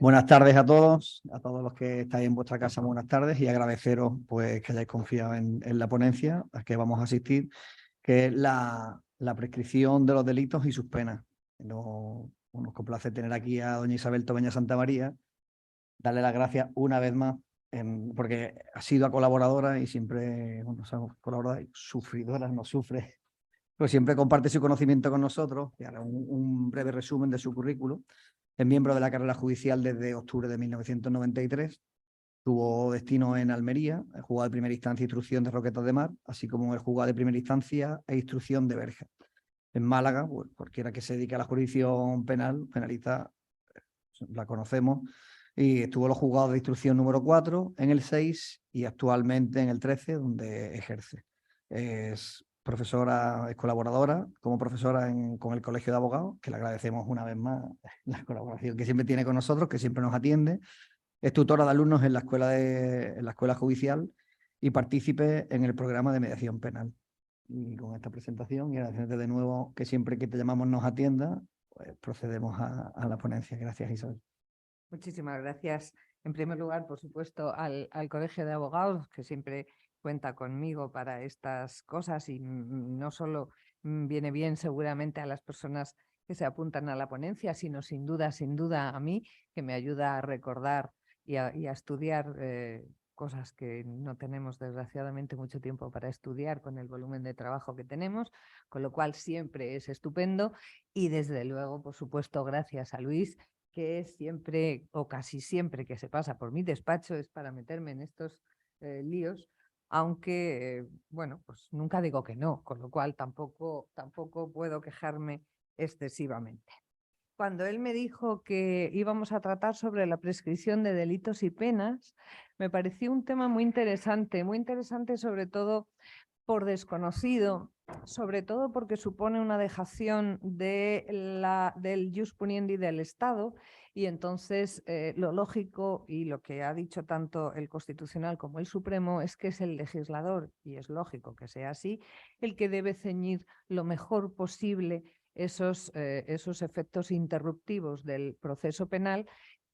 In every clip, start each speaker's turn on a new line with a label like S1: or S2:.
S1: Buenas tardes a todos los que estáis en vuestra casa, buenas tardes, y agradeceros pues que hayáis confiado en la ponencia a que vamos a asistir, que es la prescripción de los delitos y sus penas. Nos complace tener aquí a doña Isabel Tobeña Santamaría, darle las gracias una vez más, porque ha sido colaboradora y siempre, somos colaboradoras, sufridoras, no sufre, pues siempre comparte su conocimiento con nosotros. Y ahora un breve resumen de su currículum. Es miembro de la carrera judicial desde octubre de 1993. Tuvo destino en Almería, el juzgado de primera instancia e instrucción de Roquetas de Mar, así como el juzgado de primera instancia e instrucción de Berja. En Málaga, pues, cualquiera que se dedique a la jurisdicción penal, penalista, la conocemos, y estuvo en los juzgados de instrucción número 4, en el 6 y actualmente en el 13, donde ejerce. Es profesora, es colaboradora como profesora con el Colegio de Abogados, que le agradecemos una vez más la colaboración que siempre tiene con nosotros, que siempre nos atiende. Es tutora de alumnos en la escuela judicial y partícipe en el programa de mediación penal. Y con esta presentación, y agradecerte de nuevo que siempre que te llamamos nos atienda, pues procedemos a la ponencia. Gracias, Isabel.
S2: Muchísimas gracias. En primer lugar, por supuesto, al Colegio de Abogados, que siempre cuenta conmigo para estas cosas y no solo viene bien seguramente a las personas que se apuntan a la ponencia, sino sin duda a mí, que me ayuda a recordar y a estudiar cosas que no tenemos desgraciadamente mucho tiempo para estudiar con el volumen de trabajo que tenemos, con lo cual siempre es estupendo. Y desde luego, por supuesto, gracias a Luis, que siempre o casi siempre que se pasa por mi despacho es para meterme en estos líos, aunque, bueno, pues nunca digo que no, con lo cual tampoco puedo quejarme excesivamente. Cuando él me dijo que íbamos a tratar sobre la prescripción de delitos y penas, me pareció un tema muy interesante sobre todo por desconocido, sobre todo porque supone una dejación del jus puniendi del Estado, y entonces lo lógico y lo que ha dicho tanto el Constitucional como el Supremo es que es el legislador, y es lógico que sea así, el que debe ceñir lo mejor posible esos efectos interruptivos del proceso penal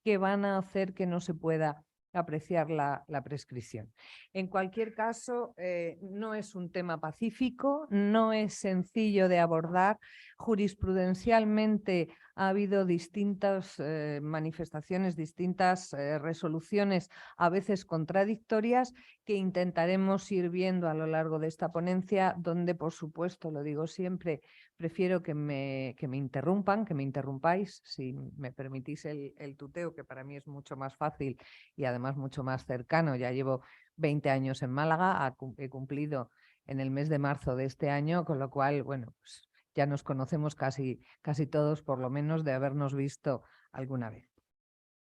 S2: que van a hacer que no se pueda apreciar la prescripción. En cualquier caso, no es un tema pacífico, no es sencillo de abordar. Jurisprudencialmente ha habido distintas manifestaciones, distintas resoluciones, a veces contradictorias, que intentaremos ir viendo a lo largo de esta ponencia, donde, por supuesto, lo digo siempre, prefiero que me interrumpan, que me interrumpáis, si me permitís el tuteo, que para mí es mucho más fácil y además mucho más cercano. Ya llevo 20 años en Málaga, he cumplido en el mes de marzo de este año, con lo cual, bueno, pues ya nos conocemos casi todos, por lo menos de habernos visto alguna vez.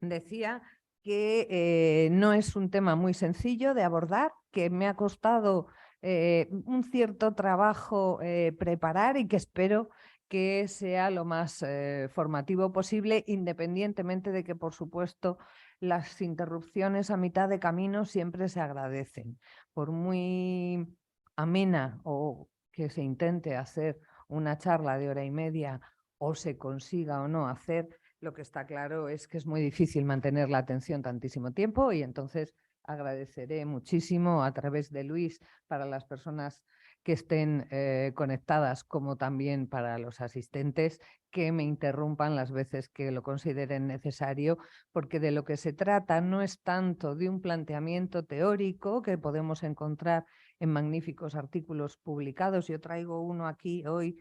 S2: Decía que no es un tema muy sencillo de abordar, que me ha costado un cierto trabajo preparar y que espero que sea lo más formativo posible, independientemente de que, por supuesto, las interrupciones a mitad de camino siempre se agradecen. Por muy amena o que se intente hacer una charla de hora y media o se consiga o no hacer, lo que está claro es que es muy difícil mantener la atención tantísimo tiempo, y entonces agradeceré muchísimo a través de Luis para las personas que estén conectadas, como también para los asistentes, que me interrumpan las veces que lo consideren necesario, porque de lo que se trata no es tanto de un planteamiento teórico que podemos encontrar en magníficos artículos publicados. Yo traigo uno aquí hoy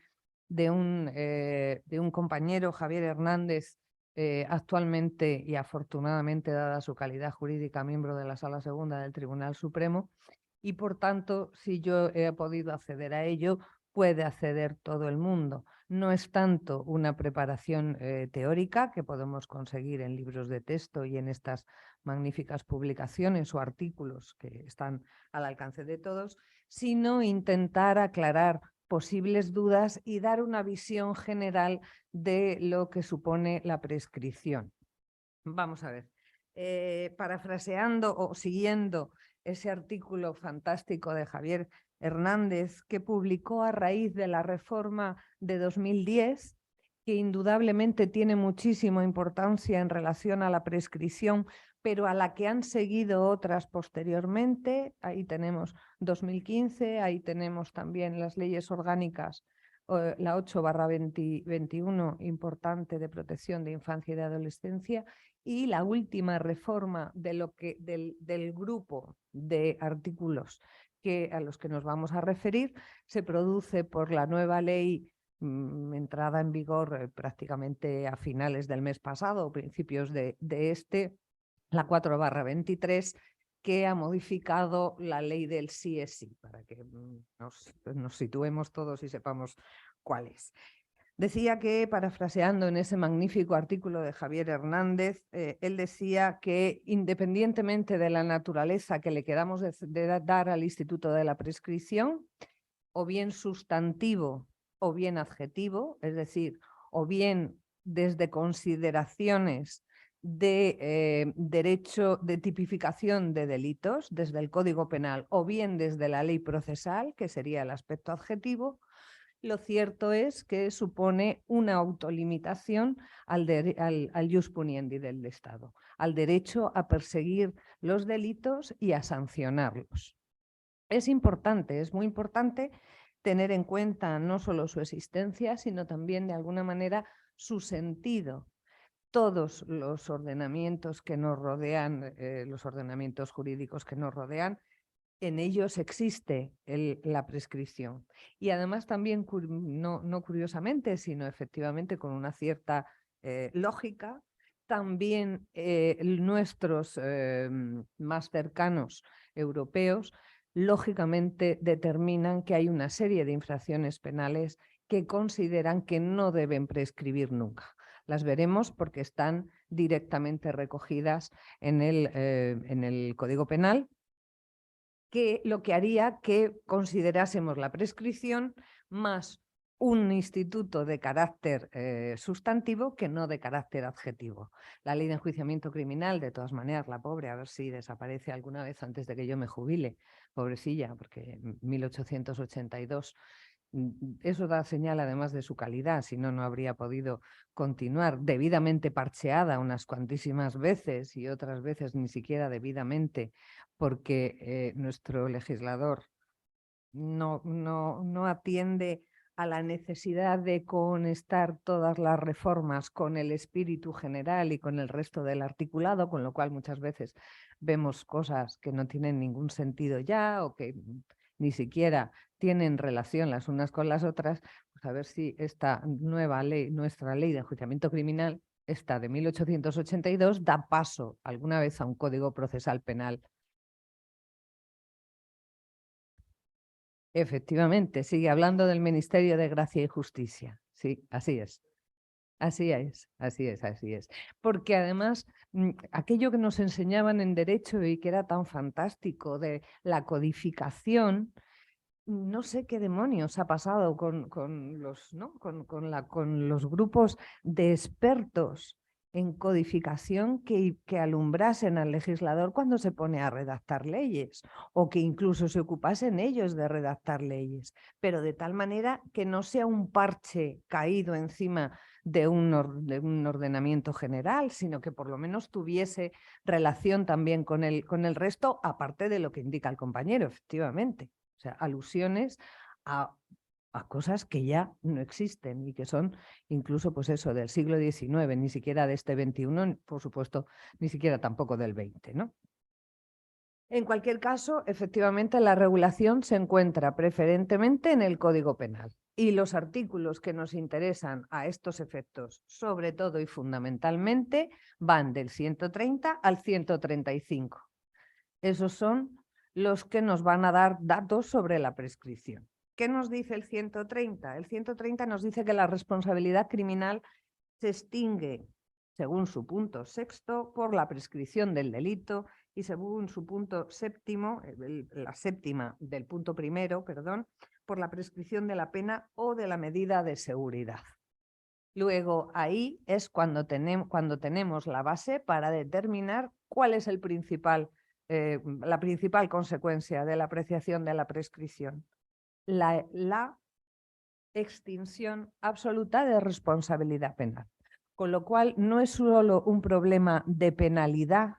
S2: de un compañero, Javier Hernández, actualmente y afortunadamente, dada su calidad jurídica, miembro de la Sala Segunda del Tribunal Supremo, y por tanto, si yo he podido acceder a ello, puede acceder todo el mundo. No es tanto una preparación teórica que podemos conseguir en libros de texto y en estas magníficas publicaciones o artículos que están al alcance de todos, sino intentar aclarar posibles dudas y dar una visión general de lo que supone la prescripción. Vamos a ver, parafraseando o siguiendo ese artículo fantástico de Javier Hernández, que publicó a raíz de la reforma de 2010, que indudablemente tiene muchísima importancia en relación a la prescripción, pero a la que han seguido otras posteriormente. Ahí tenemos 2015, ahí tenemos también las leyes orgánicas, la 8/21, importante, de protección de infancia y de adolescencia, y la última reforma del grupo de artículos a los que nos vamos a referir se produce por la nueva ley entrada en vigor prácticamente a finales del mes pasado o principios de este, la 4/23, que ha modificado la ley del sí es sí, para que nos situemos todos y sepamos cuál es. Decía que, parafraseando en ese magnífico artículo de Javier Hernández, él decía que independientemente de la naturaleza que le queramos dar al Instituto de la Prescripción, o bien sustantivo o bien adjetivo, es decir, o bien desde consideraciones de derecho de tipificación de delitos desde el Código Penal o bien desde la ley procesal, que sería el aspecto adjetivo, lo cierto es que supone una autolimitación al ius puniendi del Estado, al derecho a perseguir los delitos y a sancionarlos. Es importante, es muy importante tener en cuenta no solo su existencia, sino también de alguna manera su sentido. Todos los ordenamientos que nos rodean, los ordenamientos jurídicos que nos rodean, en ellos existe la prescripción. Y además también, no curiosamente, sino efectivamente con una cierta lógica, también nuestros más cercanos europeos lógicamente determinan que hay una serie de infracciones penales que consideran que no deben prescribir nunca. Las veremos porque están directamente recogidas en el Código Penal, que lo que haría que considerásemos la prescripción más un instituto de carácter sustantivo que no de carácter adjetivo. La ley de enjuiciamiento criminal, de todas maneras, la pobre, a ver si desaparece alguna vez antes de que yo me jubile, pobrecilla, porque 1882, eso da señal además de su calidad, si no, no habría podido continuar, debidamente parcheada unas cuantísimas veces y otras veces ni siquiera debidamente, porque nuestro legislador no atiende a la necesidad de conectar todas las reformas con el espíritu general y con el resto del articulado, con lo cual muchas veces vemos cosas que no tienen ningún sentido ya o que ni siquiera tienen relación las unas con las otras. Pues a ver si esta nueva ley, nuestra ley de enjuiciamiento criminal, esta de 1882, da paso alguna vez a un código procesal penal. Efectivamente, sigue hablando del Ministerio de Gracia y Justicia. Sí, así es. Así es, así es, así es. Porque además, aquello que nos enseñaban en Derecho y que era tan fantástico de la codificación, no sé qué demonios ha pasado con los grupos de expertos en codificación que alumbrasen al legislador cuando se pone a redactar leyes o que incluso se ocupasen ellos de redactar leyes, pero de tal manera que no sea un parche caído encima de un ordenamiento general, sino que por lo menos tuviese relación también con el resto, aparte de lo que indica el compañero, efectivamente. O sea, alusiones a cosas que ya no existen y que son incluso, pues eso, del siglo XIX, ni siquiera de este XXI, por supuesto, ni siquiera tampoco del XX, ¿no? En cualquier caso, efectivamente, la regulación se encuentra preferentemente en el Código Penal y los artículos que nos interesan a estos efectos, sobre todo y fundamentalmente, van del 130 al 135. Esos son los que nos van a dar datos sobre la prescripción. ¿Qué nos dice el 130? El 130 nos dice que la responsabilidad criminal se extingue, según su punto sexto, por la prescripción del delito y según su punto séptimo, la séptima del punto primero, perdón, por la prescripción de la pena o de la medida de seguridad. Luego, ahí es cuando tenemos la base para determinar cuál es la principal consecuencia de la apreciación de la prescripción. La extinción absoluta de responsabilidad penal. Con lo cual, no es solo un problema de penalidad,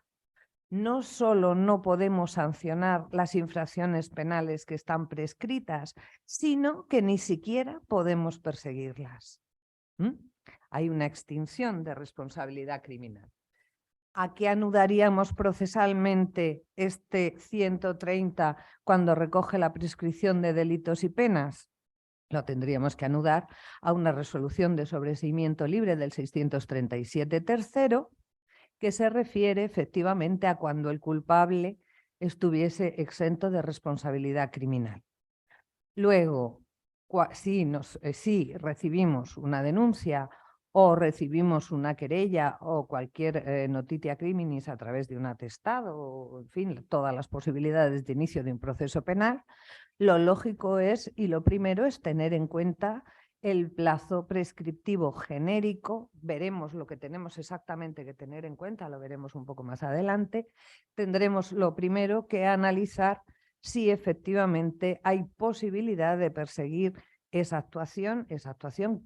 S2: no solo no podemos sancionar las infracciones penales que están prescritas, sino que ni siquiera podemos perseguirlas. Hay una extinción de responsabilidad criminal. ¿A qué anudaríamos procesalmente este 130 cuando recoge la prescripción de delitos y penas? Lo tendríamos que anudar a una resolución de sobreseimiento libre del 637 tercero, que se refiere efectivamente a cuando el culpable estuviese exento de responsabilidad criminal. Luego, si recibimos una denuncia o recibimos una querella o cualquier notitia criminis a través de un atestado, o, en fin, todas las posibilidades de inicio de un proceso penal, lo lógico es, y lo primero es tener en cuenta el plazo prescriptivo genérico. Veremos lo que tenemos exactamente que tener en cuenta, lo veremos un poco más adelante. Tendremos lo primero que analizar si efectivamente hay posibilidad de perseguir esa actuación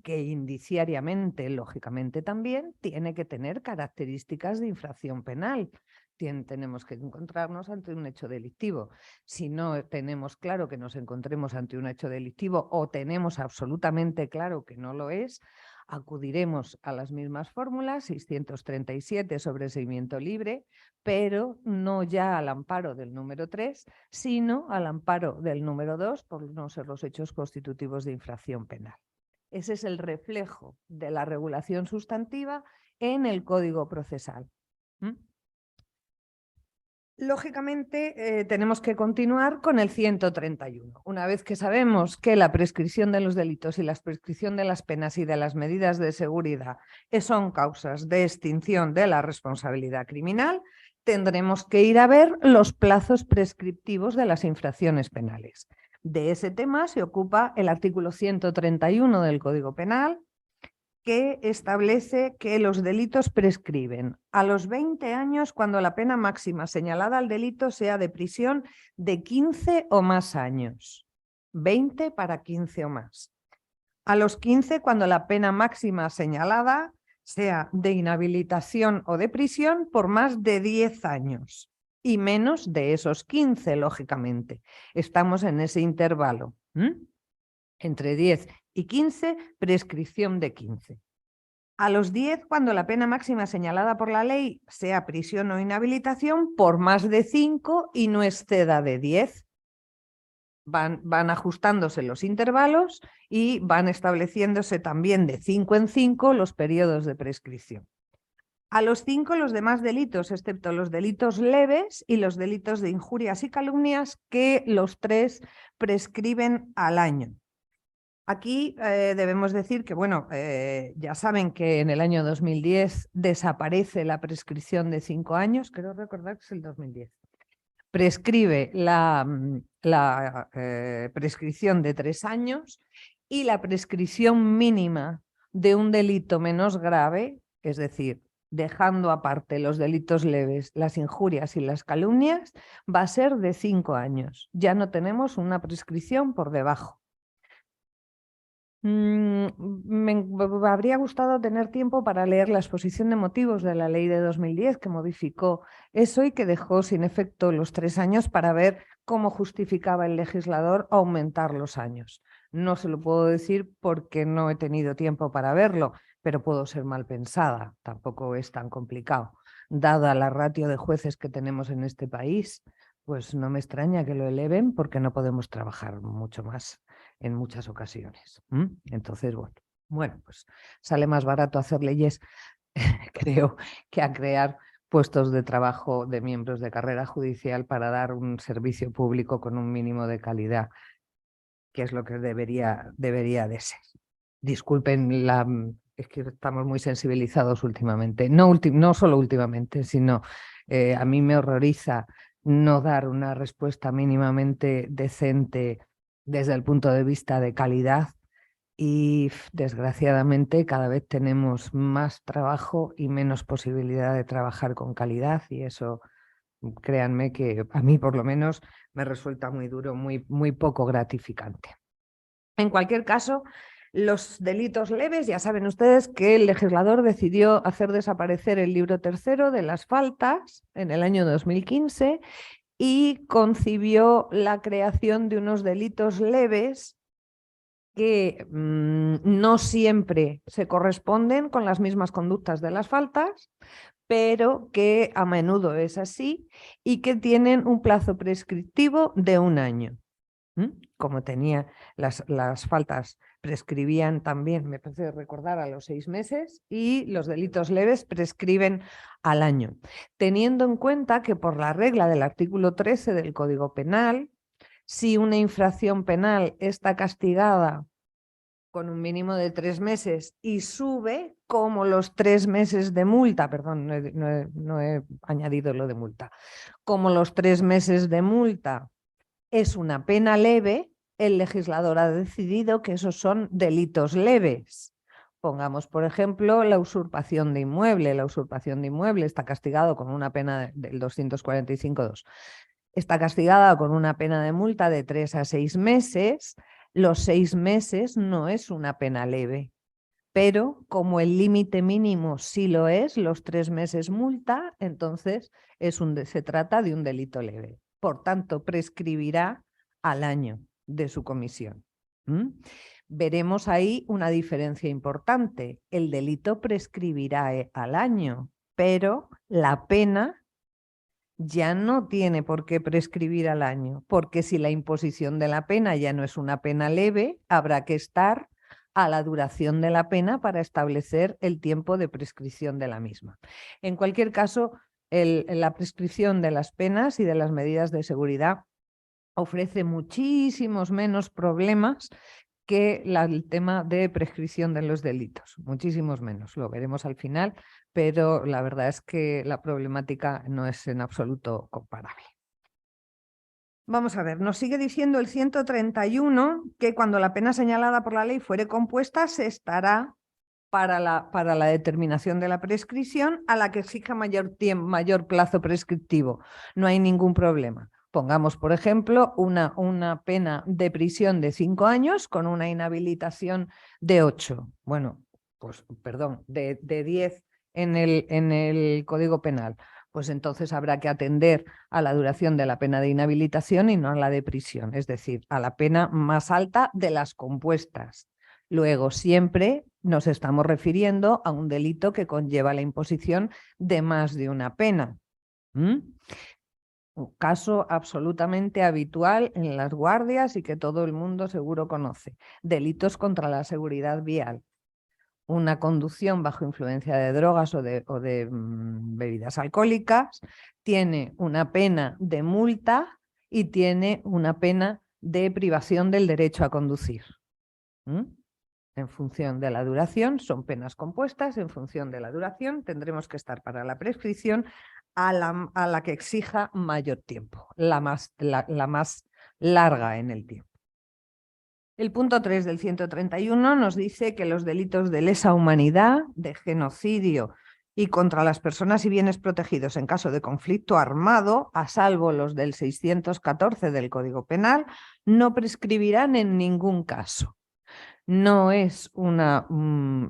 S2: que indiciariamente, lógicamente también, tiene que tener características de infracción penal. Tenemos que encontrarnos ante un hecho delictivo. Si no tenemos claro que nos encontremos ante un hecho delictivo o tenemos absolutamente claro que no lo es, acudiremos a las mismas fórmulas, 637 sobreseimiento libre, pero no ya al amparo del número 3, sino al amparo del número 2, por no ser los hechos constitutivos de infracción penal. Ese es el reflejo de la regulación sustantiva en el Código Procesal. Lógicamente, tenemos que continuar con el 131. Una vez que sabemos que la prescripción de los delitos y la prescripción de las penas y de las medidas de seguridad son causas de extinción de la responsabilidad criminal, tendremos que ir a ver los plazos prescriptivos de las infracciones penales. De ese tema se ocupa el artículo 131 del Código Penal, que establece que los delitos prescriben a los 20 años cuando la pena máxima señalada al delito sea de prisión de 15 o más años. 20 para 15 o más. A los 15 cuando la pena máxima señalada sea de inhabilitación o de prisión por más de 10 años. Y menos de esos 15, lógicamente. Estamos en ese intervalo. Entre 10 y 15, prescripción de 15. A los 10, cuando la pena máxima señalada por la ley sea prisión o inhabilitación, por más de 5 y no exceda de 10. Van ajustándose los intervalos y van estableciéndose también de 5 en 5 los periodos de prescripción. A los 5 los demás delitos, excepto los delitos leves y los delitos de injurias y calumnias, que los 3 prescriben al año. Aquí debemos decir que, bueno, ya saben que en el año 2010 desaparece la prescripción de 5 años, creo recordar que es el 2010. Prescribe la prescripción de 3 años y la prescripción mínima de un delito menos grave, es decir, dejando aparte los delitos leves, las injurias y las calumnias, va a ser de 5 años. Ya no tenemos una prescripción por debajo. Me habría gustado tener tiempo para leer la exposición de motivos de la ley de 2010 que modificó eso y que dejó sin efecto los 3 años para ver cómo justificaba el legislador aumentar los años. No se lo puedo decir porque no he tenido tiempo para verlo, pero puedo ser mal pensada, tampoco es tan complicado. Dada la ratio de jueces que tenemos en este país, pues no me extraña que lo eleven porque no podemos trabajar mucho más en muchas ocasiones. Entonces, bueno, pues sale más barato hacer leyes, creo, que a crear puestos de trabajo de miembros de carrera judicial para dar un servicio público con un mínimo de calidad, que es lo que debería de ser. Disculpen, es que estamos muy sensibilizados últimamente, no solo últimamente, sino a mí me horroriza no dar una respuesta mínimamente decente desde el punto de vista de calidad y desgraciadamente cada vez tenemos más trabajo y menos posibilidad de trabajar con calidad y eso, créanme que a mí por lo menos me resulta muy duro, muy poco gratificante. En cualquier caso, Los delitos leves, ya saben ustedes que el legislador decidió hacer desaparecer el libro tercero de las faltas en el año 2015 y concibió la creación de unos delitos leves que no siempre se corresponden con las mismas conductas de las faltas, pero que a menudo es así y que tienen un plazo prescriptivo de 1 año. Como tenía las faltas prescribían también, me parece recordar, a los 6 meses y los delitos leves prescriben al año. Teniendo en cuenta que por la regla del artículo 13 del Código Penal, si una infracción penal está castigada con un mínimo de 3 meses y sube como los 3 meses de multa, perdón, no he añadido lo de multa, como los 3 meses de multa es una pena leve, el legislador ha decidido que esos son delitos leves. Pongamos, por ejemplo, la usurpación de inmueble. La usurpación de inmueble está castigado con una pena del 245.2. Está castigada con una pena de multa de 3 a 6 meses. Los 6 meses no es una pena leve, pero como el límite mínimo sí lo es, los 3 meses multa, entonces se trata de un delito leve. Por tanto, prescribirá al año de su comisión. Veremos ahí una diferencia importante. El delito prescribirá al año, pero la pena ya no tiene por qué prescribir al año, porque si la imposición de la pena ya no es una pena leve, habrá que estar a la duración de la pena para establecer el tiempo de prescripción de la misma. En cualquier caso, la prescripción de las penas y de las medidas de seguridad ofrece muchísimos menos problemas que el tema de prescripción de los delitos, muchísimos menos, lo veremos al final, pero la verdad es que la problemática no es en absoluto comparable. Vamos a ver, nos sigue diciendo el 131 que cuando la pena señalada por la ley fuere compuesta se estará para la determinación de la prescripción a la que exija mayor plazo prescriptivo. No hay ningún problema. Pongamos, por ejemplo, una pena de prisión de 5 años con una inhabilitación de 8. Bueno, pues perdón, de 10 en el Código Penal. Pues entonces habrá que atender a la duración de la pena de inhabilitación y no a la de prisión, es decir, a la pena más alta de las compuestas. Luego, siempre nos estamos refiriendo a un delito que conlleva la imposición de más de una pena. Un caso absolutamente habitual en las guardias y que todo el mundo seguro conoce. Delitos contra la seguridad vial. Una conducción bajo influencia de drogas o de bebidas alcohólicas tiene una pena de multa y tiene una pena de privación del derecho a conducir. En función de la duración, son penas compuestas, en función de la duración tendremos que estar para la prescripción a la que exija mayor tiempo, la más larga en el tiempo. El punto 3 del 131 nos dice que los delitos de lesa humanidad, de genocidio y contra las personas y bienes protegidos en caso de conflicto armado, a salvo los del 614 del Código Penal, no prescribirán en ningún caso. No es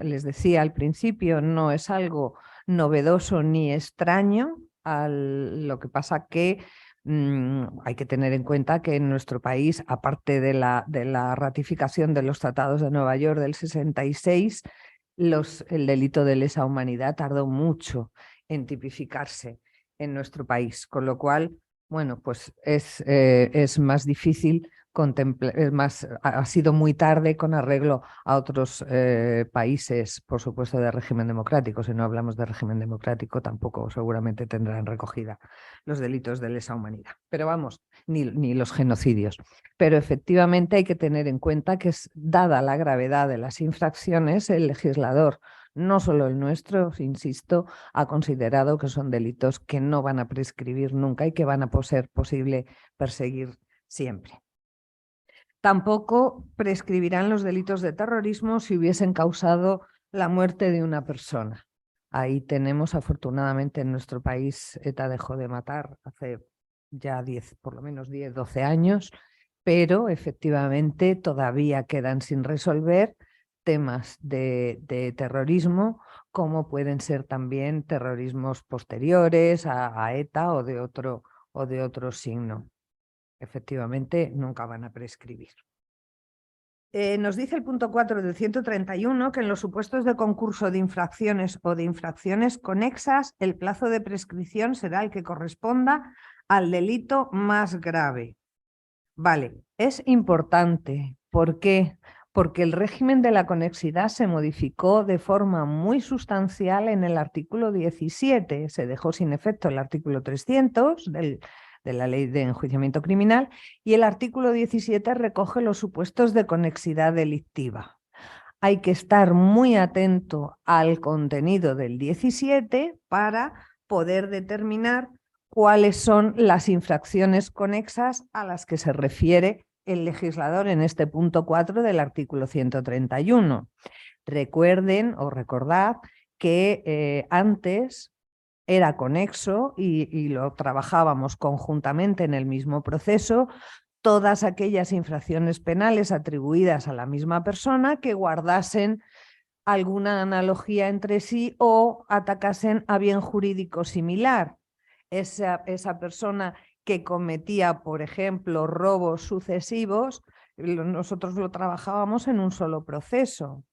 S2: les decía al principio, no es algo novedoso ni extraño, lo que pasa que hay que tener en cuenta que en nuestro país, aparte de la ratificación de los tratados de Nueva York del 66, el delito de lesa humanidad tardó mucho en tipificarse en nuestro país, con lo cual, bueno, pues es más difícil contemplar, ha sido muy tarde con arreglo a otros países, por supuesto, de régimen democrático. Si no hablamos de régimen democrático, tampoco seguramente tendrán recogida los delitos de lesa humanidad. Pero vamos, ni los genocidios. Pero efectivamente hay que tener en cuenta que, dada la gravedad de las infracciones, el legislador, no solo el nuestro, insisto, ha considerado que son delitos que no van a prescribir nunca y que van a ser posible perseguir siempre. Tampoco prescribirán los delitos de terrorismo si hubiesen causado la muerte de una persona. Ahí tenemos, afortunadamente, en nuestro país, ETA dejó de matar hace ya por lo menos 10, 12 años, pero efectivamente todavía quedan sin resolver temas de terrorismo, como pueden ser también terrorismos posteriores a ETA o de otro signo. Efectivamente, nunca van a prescribir. Nos dice el punto 4 del 131 que en los supuestos de concurso de infracciones o de infracciones conexas, el plazo de prescripción será el que corresponda al delito más grave. Vale, es importante. ¿Por qué? Porque el régimen de la conexidad se modificó de forma muy sustancial en el artículo 17. Se dejó sin efecto el artículo 300 de la Ley de Enjuiciamiento Criminal y el artículo 17 recoge los supuestos de conexidad delictiva. Hay que estar muy atento al contenido del 17 para poder determinar cuáles son las infracciones conexas a las que se refiere el legislador en este punto 4 del artículo 131. Recuerden o recordad que antes era conexo y lo trabajábamos conjuntamente en el mismo proceso, todas aquellas infracciones penales atribuidas a la misma persona que guardasen alguna analogía entre sí o atacasen a bien jurídico similar. Esa persona que cometía, por ejemplo, robos sucesivos, nosotros lo trabajábamos en un solo proceso.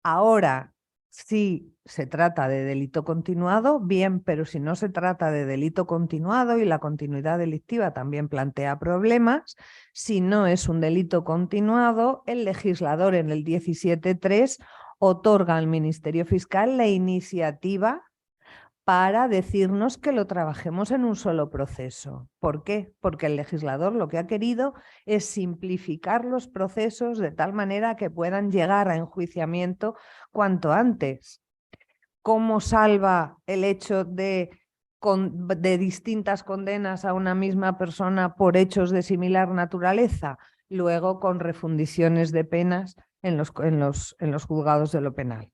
S2: Ahora, si se trata de delito continuado, bien, pero si no se trata de delito continuado y la continuidad delictiva también plantea problemas, si no es un delito continuado, el legislador en el 17.3 otorga al Ministerio Fiscal la iniciativa para decirnos que lo trabajemos en un solo proceso. ¿Por qué? Porque el legislador lo que ha querido es simplificar los procesos de tal manera que puedan llegar a enjuiciamiento cuanto antes. ¿Cómo salva el hecho de distintas condenas a una misma persona por hechos de similar naturaleza? Luego con refundiciones de penas en los juzgados de lo penal.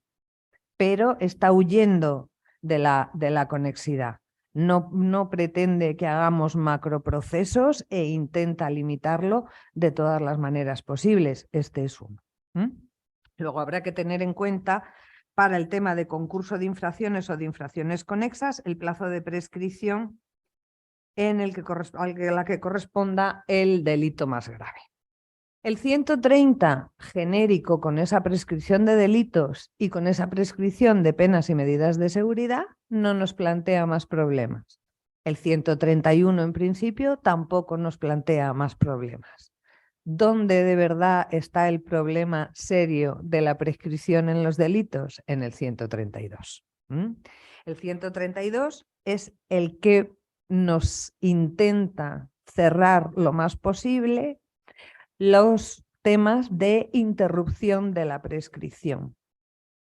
S2: Pero está huyendo de la conexidad. No pretende que hagamos macroprocesos e intenta limitarlo de todas las maneras posibles. Este es uno. Luego habrá que tener en cuenta para el tema de concurso de infracciones o de infracciones conexas el plazo de prescripción en el que a la que corresponda el delito más grave. El 130, genérico, con esa prescripción de delitos y con esa prescripción de penas y medidas de seguridad, no nos plantea más problemas. El 131, en principio, tampoco nos plantea más problemas. ¿Dónde de verdad está el problema serio de la prescripción en los delitos? En el 132. El 132 es el que nos intenta cerrar lo más posible los temas de interrupción de la prescripción,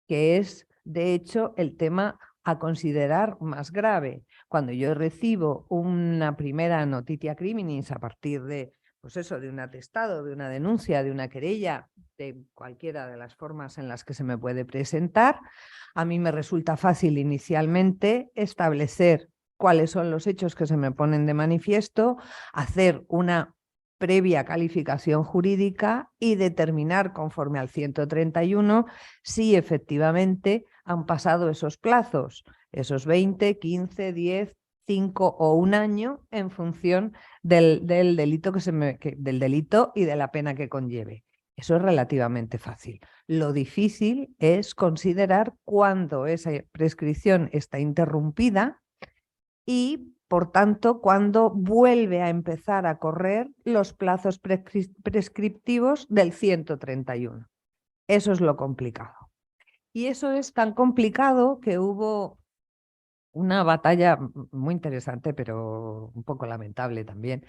S2: que es, de hecho, el tema a considerar más grave. Cuando yo recibo una primera notitia criminis a partir de, pues eso, de un atestado, de una denuncia, de una querella, de cualquiera de las formas en las que se me puede presentar, a mí me resulta fácil inicialmente establecer cuáles son los hechos que se me ponen de manifiesto, hacer una previa calificación jurídica y determinar conforme al 131 si efectivamente han pasado esos plazos, esos 20, 15, 10, 5 o un año en función del delito del delito y de la pena que conlleve. Eso es relativamente fácil. Lo difícil es considerar cuándo esa prescripción está interrumpida y, por tanto, cuando vuelve a empezar a correr los plazos prescriptivos del 131. Eso es lo complicado. Y eso es tan complicado que hubo una batalla muy interesante, pero un poco lamentable también,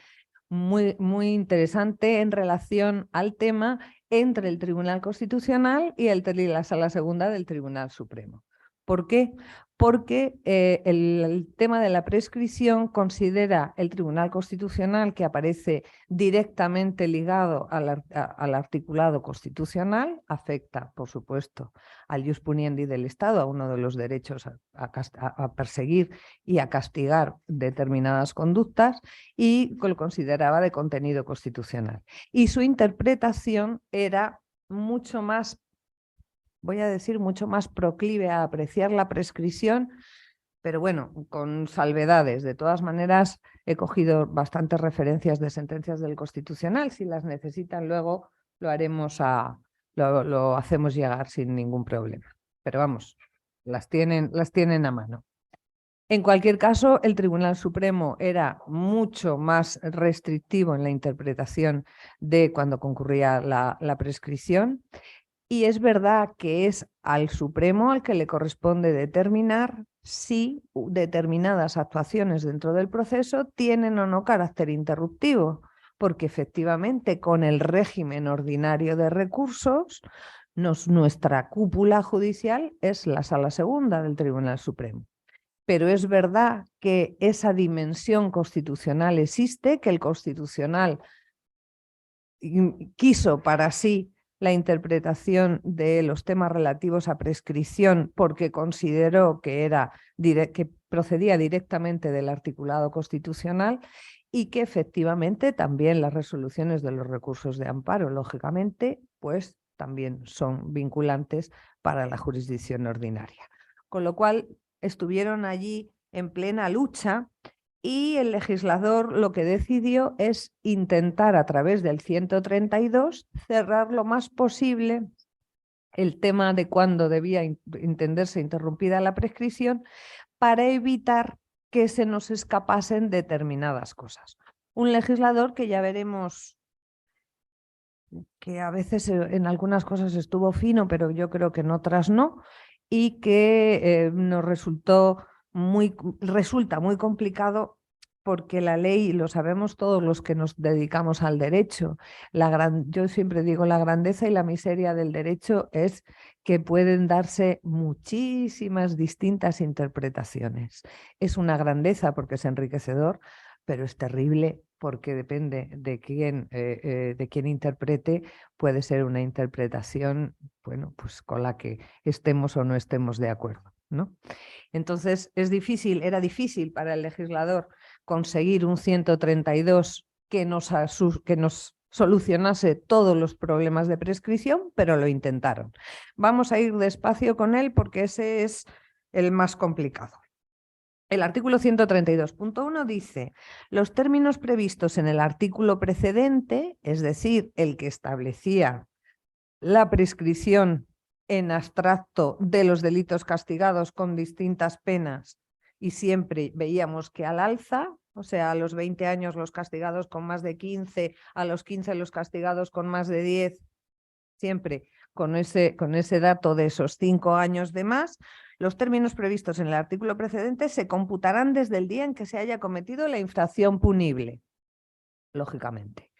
S2: muy interesante en relación al tema entre el Tribunal Constitucional y la Sala Segunda del Tribunal Supremo. ¿Por qué? Porque el tema de la prescripción considera el Tribunal Constitucional que aparece directamente ligado al articulado constitucional, afecta, por supuesto, al ius puniendi del Estado, a uno de los derechos a perseguir y a castigar determinadas conductas, y lo consideraba de contenido constitucional. Y su interpretación era mucho más voy a decir, mucho más proclive a apreciar la prescripción, pero bueno, con salvedades. De todas maneras, he cogido bastantes referencias de sentencias del Constitucional. Si las necesitan luego, lo hacemos llegar sin ningún problema. Pero vamos, las tienen a mano. En cualquier caso, el Tribunal Supremo era mucho más restrictivo en la interpretación de cuando concurría la prescripción, y es verdad que es al Supremo al que le corresponde determinar si determinadas actuaciones dentro del proceso tienen o no carácter interruptivo, porque efectivamente con el régimen ordinario de recursos, nuestra cúpula judicial es la Sala Segunda del Tribunal Supremo. Pero es verdad que esa dimensión constitucional existe, que el Constitucional quiso para sí la interpretación de los temas relativos a prescripción porque consideró que procedía directamente del articulado constitucional, y que efectivamente también las resoluciones de los recursos de amparo, lógicamente, pues también son vinculantes para la jurisdicción ordinaria. Con lo cual, estuvieron allí en plena lucha, y el legislador lo que decidió es intentar a través del 132 cerrar lo más posible el tema de cuándo debía entenderse interrumpida la prescripción, para evitar que se nos escapasen determinadas cosas. Un legislador que ya veremos que a veces en algunas cosas estuvo fino, pero yo creo que en otras no, y que nos resulta muy complicado, porque la ley, lo sabemos todos los que nos dedicamos al derecho, yo siempre digo, la grandeza y la miseria del derecho es que pueden darse muchísimas distintas interpretaciones. Es una grandeza porque es enriquecedor, pero es terrible porque depende de quién interprete, puede ser una interpretación, bueno, pues con la que estemos o no estemos de acuerdo, ¿no? Entonces era difícil para el legislador conseguir un 132 que nos solucionase todos los problemas de prescripción, pero lo intentaron. Vamos a ir despacio con él porque ese es el más complicado. El artículo 132.1 dice: los términos previstos en el artículo precedente, es decir, el que establecía la prescripción en abstracto de los delitos castigados con distintas penas, y siempre veíamos que al alza, o sea, a los 20 años los castigados con más de 15, a los 15 los castigados con más de 10, siempre con ese dato de esos 5 años de más. Los términos previstos en el artículo precedente se computarán desde el día en que se haya cometido la infracción punible, lógicamente.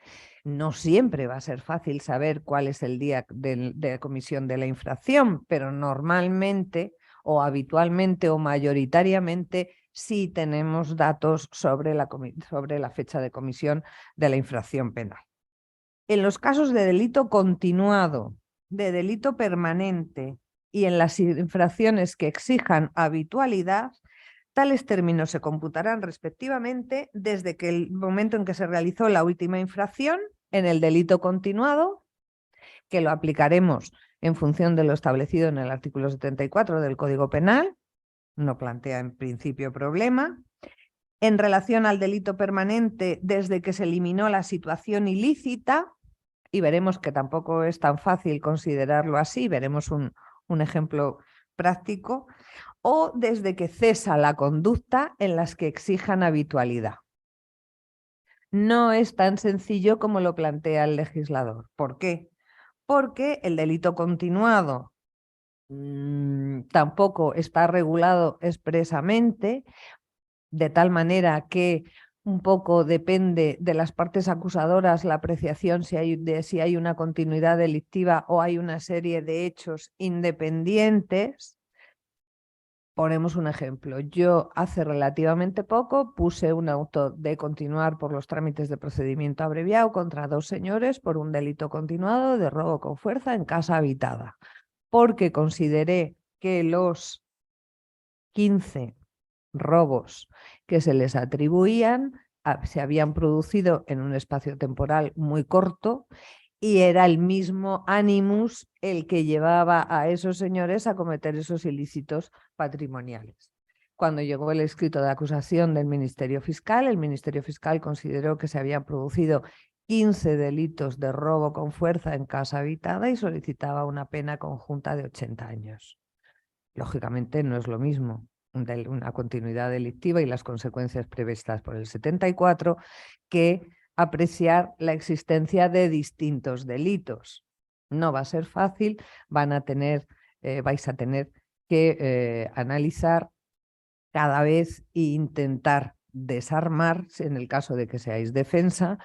S2: No siempre va a ser fácil saber cuál es el día de comisión de la infracción, pero normalmente o habitualmente o mayoritariamente sí tenemos datos sobre la fecha de comisión de la infracción penal. En los casos de delito continuado, de delito permanente y en las infracciones que exijan habitualidad, tales términos se computarán respectivamente desde el momento en que se realizó la última infracción en el delito continuado, que lo aplicaremos en función de lo establecido en el artículo 74 del Código Penal, no plantea en principio problema. En relación al delito permanente, desde que se eliminó la situación ilícita, y veremos que tampoco es tan fácil considerarlo así, veremos un ejemplo práctico, o desde que cesa la conducta en las que exijan habitualidad. No es tan sencillo como lo plantea el legislador. ¿Por qué? Porque el delito continuado tampoco está regulado expresamente, de tal manera que un poco depende de las partes acusadoras la apreciación de si hay una continuidad delictiva o hay una serie de hechos independientes. Ponemos un ejemplo. Yo hace relativamente poco puse un auto de continuar por los trámites de procedimiento abreviado contra 2 señores por un delito continuado de robo con fuerza en casa habitada, porque consideré que los 15 robos que se les atribuían se habían producido en un espacio temporal muy corto y era el mismo animus el que llevaba a esos señores a cometer esos ilícitos patrimoniales. Cuando llegó el escrito de acusación del Ministerio Fiscal, el Ministerio Fiscal consideró que se habían producido 15 delitos de robo con fuerza en casa habitada y solicitaba una pena conjunta de 80 años. Lógicamente no es lo mismo una continuidad delictiva y las consecuencias previstas por el 74 que apreciar la existencia de distintos delitos. No va a ser fácil, vais a tener que analizar cada vez e intentar desarmar, en el caso de que seáis defensa,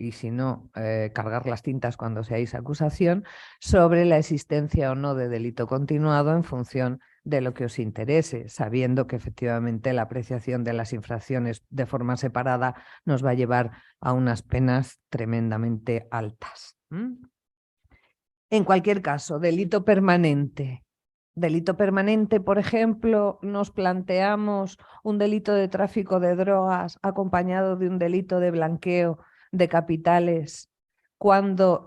S2: y si no, cargar las tintas cuando seáis acusación, sobre la existencia o no de delito continuado en función de lo que os interese, sabiendo que efectivamente la apreciación de las infracciones de forma separada nos va a llevar a unas penas tremendamente altas. En cualquier caso, delito permanente. Delito permanente, por ejemplo, nos planteamos un delito de tráfico de drogas acompañado de un delito de blanqueo de capitales cuando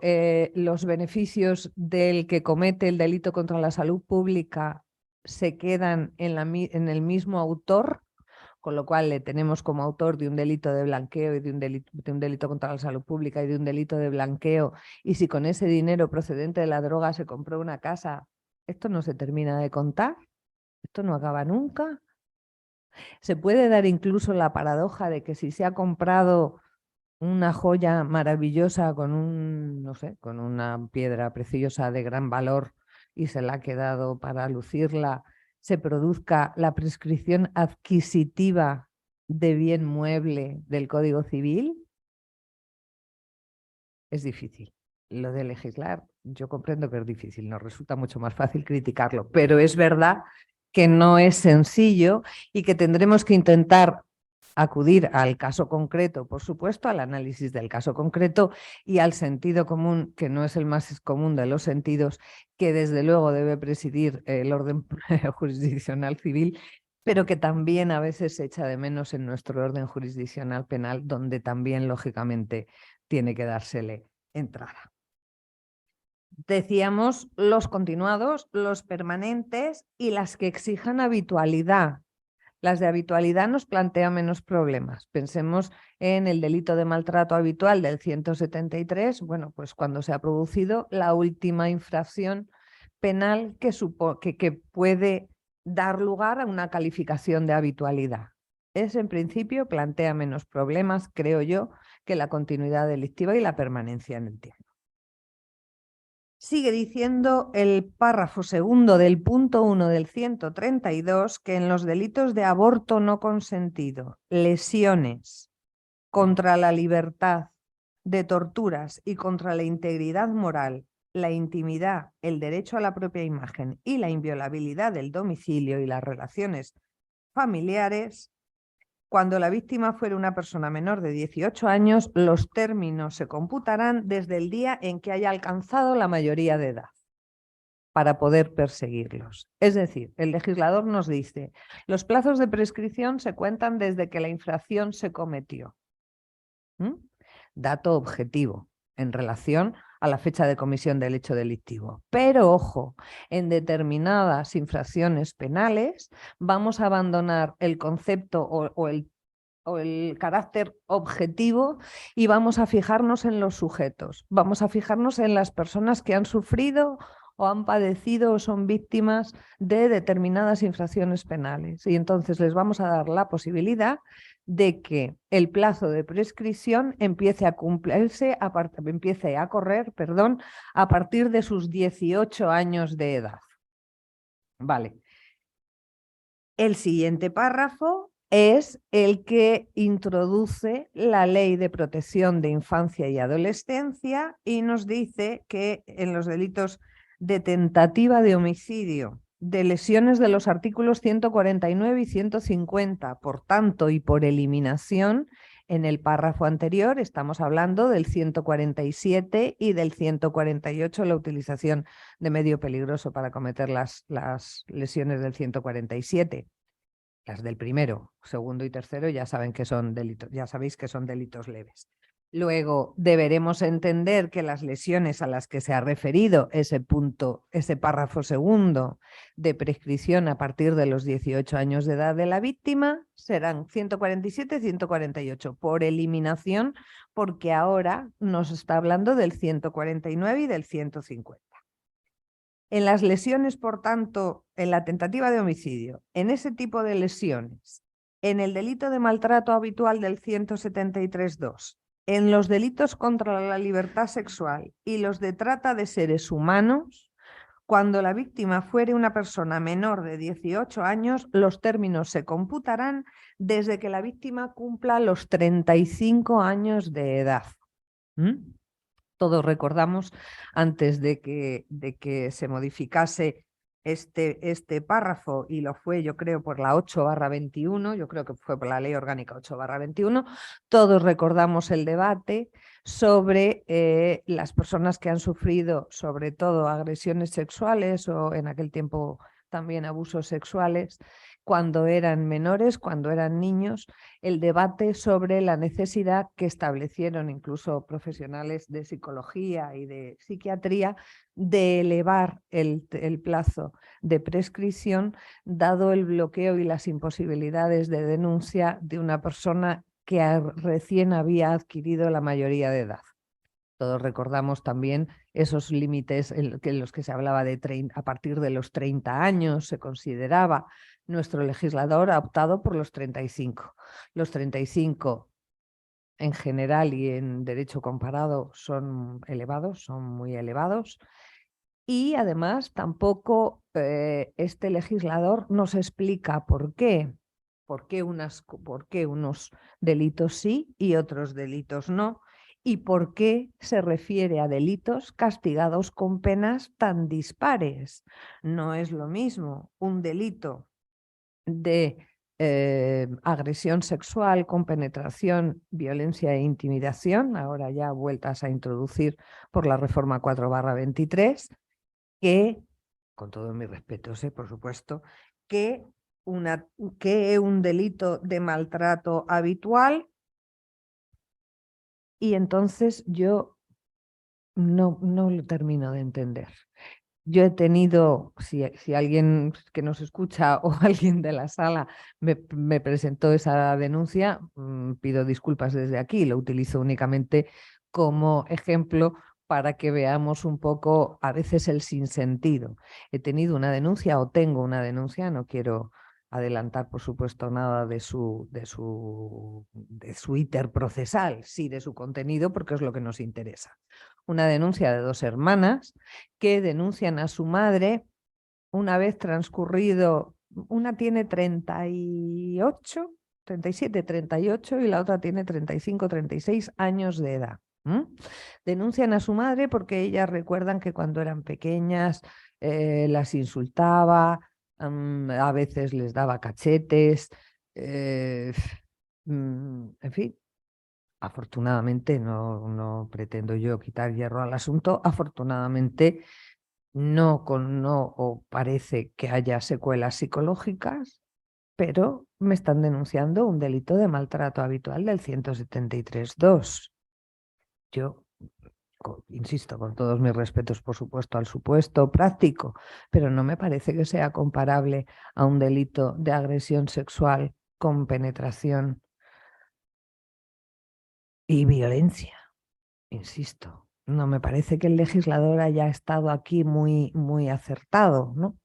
S2: los beneficios del que comete el delito contra la salud pública se quedan en el mismo autor, con lo cual le tenemos como autor de un delito de blanqueo y de un delito contra la salud pública y de un delito de blanqueo, y si con ese dinero procedente de la droga se compró una casa, esto no se termina de contar, esto no acaba nunca. Se puede dar incluso la paradoja de que si se ha comprado una joya maravillosa con no sé, con una piedra preciosa de gran valor y se la ha quedado para lucirla, se produzca la prescripción adquisitiva de bien mueble del Código Civil. Es difícil. Lo de legislar, yo comprendo que es difícil, nos resulta mucho más fácil criticarlo, pero es verdad que no es sencillo y que tendremos que intentar acudir al caso concreto, por supuesto, al análisis del caso concreto y al sentido común, que no es el más común de los sentidos, que desde luego debe presidir el orden jurisdiccional civil, pero que también a veces se echa de menos en nuestro orden jurisdiccional penal, donde también, lógicamente, tiene que dársele entrada. Decíamos los continuados, los permanentes y las que exijan habitualidad. Las de habitualidad nos plantean menos problemas. Pensemos en el delito de maltrato habitual del 173, bueno, pues cuando se ha producido la última infracción penal que puede dar lugar a una calificación de habitualidad. Ese, en principio, plantea menos problemas, creo yo, que la continuidad delictiva y la permanencia en el tiempo. Sigue diciendo el párrafo segundo del punto 1 del 132 que en los delitos de aborto no consentido, lesiones contra la libertad, de torturas y contra la integridad moral, la intimidad, el derecho a la propia imagen y la inviolabilidad del domicilio y las relaciones familiares, cuando la víctima fuera una persona menor de 18 años, los términos se computarán desde el día en que haya alcanzado la mayoría de edad para poder perseguirlos. Es decir, el legislador nos dice, los plazos de prescripción se cuentan desde que la infracción se cometió. Dato objetivo en relación a la fecha de comisión del hecho delictivo. Pero ojo, en determinadas infracciones penales vamos a abandonar el concepto o el carácter objetivo y vamos a fijarnos en los sujetos. Vamos a fijarnos en las personas que han sufrido o han padecido o son víctimas de determinadas infracciones penales. Y entonces les vamos a dar la posibilidad de que el plazo de prescripción empiece a cumplirse, empiece a correr, a partir de sus 18 años de edad. Vale. El siguiente párrafo es el que introduce la Ley de Protección de Infancia y Adolescencia y nos dice que en los delitos de tentativa de homicidio, de lesiones de los artículos 149 y 150, por tanto y por eliminación, en el párrafo anterior estamos hablando del 147 y del 148, la utilización de medio peligroso para cometer las lesiones del 147. Las del primero, segundo y tercero ya saben que son delitos, ya sabéis que son delitos leves. Luego, deberemos entender que las lesiones a las que se ha referido ese párrafo segundo de prescripción a partir de los 18 años de edad de la víctima serán 147 y 148 por eliminación, porque ahora nos está hablando del 149 y del 150. En las lesiones, por tanto, en la tentativa de homicidio, en ese tipo de lesiones, en el delito de maltrato habitual del 173.2, en los delitos contra la libertad sexual y los de trata de seres humanos, cuando la víctima fuere una persona menor de 18 años, los términos se computarán desde que la víctima cumpla los 35 años de edad. Todos recordamos, antes de que se modificase este párrafo, y lo fue, yo creo, por la 8/21, yo creo que fue por la Ley Orgánica 8/21, todos recordamos el debate sobre las personas que han sufrido, sobre todo, agresiones sexuales o en aquel tiempo también abusos sexuales, cuando eran menores, cuando eran niños, el debate sobre la necesidad que establecieron incluso profesionales de psicología y de psiquiatría de elevar el plazo de prescripción, dado el bloqueo y las imposibilidades de denuncia de una persona que recién había adquirido la mayoría de edad. Todos recordamos también esos límites en los que se hablaba de a partir de los 30 años, se consideraba. Nuestro legislador ha optado por los 35. Los 35 en general y en derecho comparado son elevados, son muy elevados. Y además tampoco este legislador nos explica por qué. ¿Por qué unos delitos sí y otros delitos no? ¿Y por qué se refiere a delitos castigados con penas tan dispares? No es lo mismo un delito de agresión sexual con penetración, violencia e intimidación, ahora ya vueltas a introducir por la reforma 4/23, que, con todos mis respetos, por supuesto, que un delito de maltrato habitual. Y entonces yo no lo termino de entender. Yo he tenido, si alguien que nos escucha o alguien de la sala me presentó esa denuncia, pido disculpas desde aquí, lo utilizo únicamente como ejemplo para que veamos un poco a veces el sinsentido. He tenido una denuncia o tengo una denuncia, no quiero adelantar, por supuesto, nada de su íter procesal, sí de su contenido, porque es lo que nos interesa. Una denuncia de 2 hermanas que denuncian a su madre una vez transcurrido, una tiene 38, 37, 38 y la otra tiene 35, 36 años de edad. Denuncian a su madre porque ellas recuerdan que cuando eran pequeñas las insultaba, a veces les daba cachetes, en fin. Afortunadamente, no pretendo yo quitar hierro al asunto, afortunadamente no parece que haya secuelas psicológicas, pero me están denunciando un delito de maltrato habitual del 173.2. Yo insisto, con todos mis respetos, por supuesto, al supuesto práctico, pero no me parece que sea comparable a un delito de agresión sexual con penetración y violencia. Insisto, no me parece que el legislador haya estado aquí muy acertado, ¿no?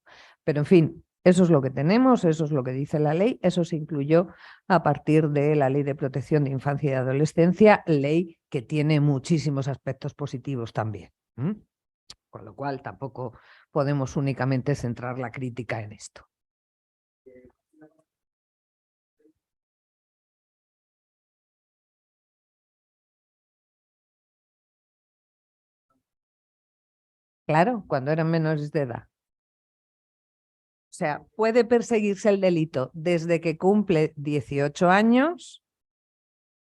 S2: Pero en fin, eso es lo que tenemos, eso es lo que dice la ley, eso se incluyó a partir de la Ley de Protección de Infancia y Adolescencia, ley que tiene muchísimos aspectos positivos también. Con lo cual tampoco podemos únicamente centrar la crítica en esto. Claro, cuando eran menores de edad. O sea, puede perseguirse el delito desde que cumple 18 años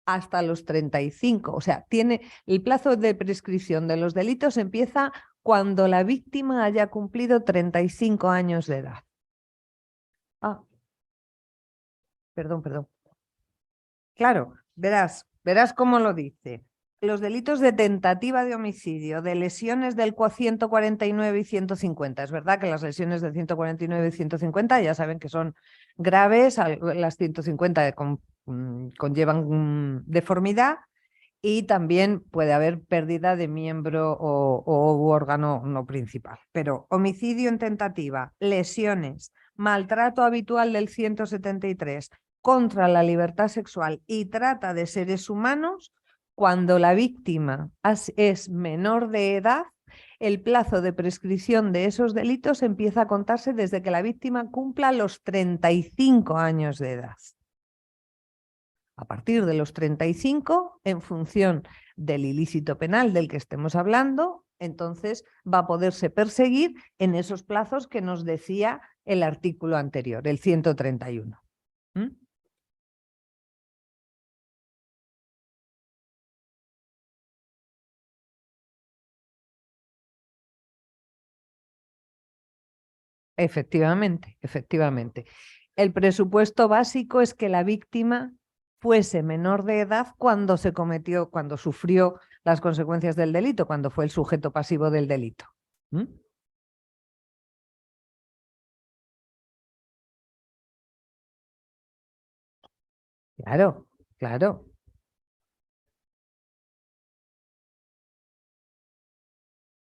S2: hasta los 35. O sea, el plazo de prescripción de los delitos empieza cuando la víctima haya cumplido 35 años de edad. Ah, perdón. Claro, verás cómo lo dice. los delitos de tentativa de homicidio, de lesiones del 149 y 150. Es verdad que las lesiones del 149 y 150 ya saben que son graves, las 150 conllevan deformidad y también puede haber pérdida de miembro u órgano no principal. Pero homicidio en tentativa, lesiones, maltrato habitual del 173 contra la libertad sexual y trata de seres humanos, cuando la víctima es menor de edad, el plazo de prescripción de esos delitos empieza a contarse desde que la víctima cumpla los 35 años de edad. A partir de los 35, en función del ilícito penal del que estemos hablando, entonces va a poderse perseguir en esos plazos que nos decía el artículo anterior, el 131. ¿Mm? Efectivamente, efectivamente. El presupuesto básico es que la víctima fuese menor de edad cuando sufrió las consecuencias del delito, cuando fue el sujeto pasivo del delito. ¿Mm? Claro, claro.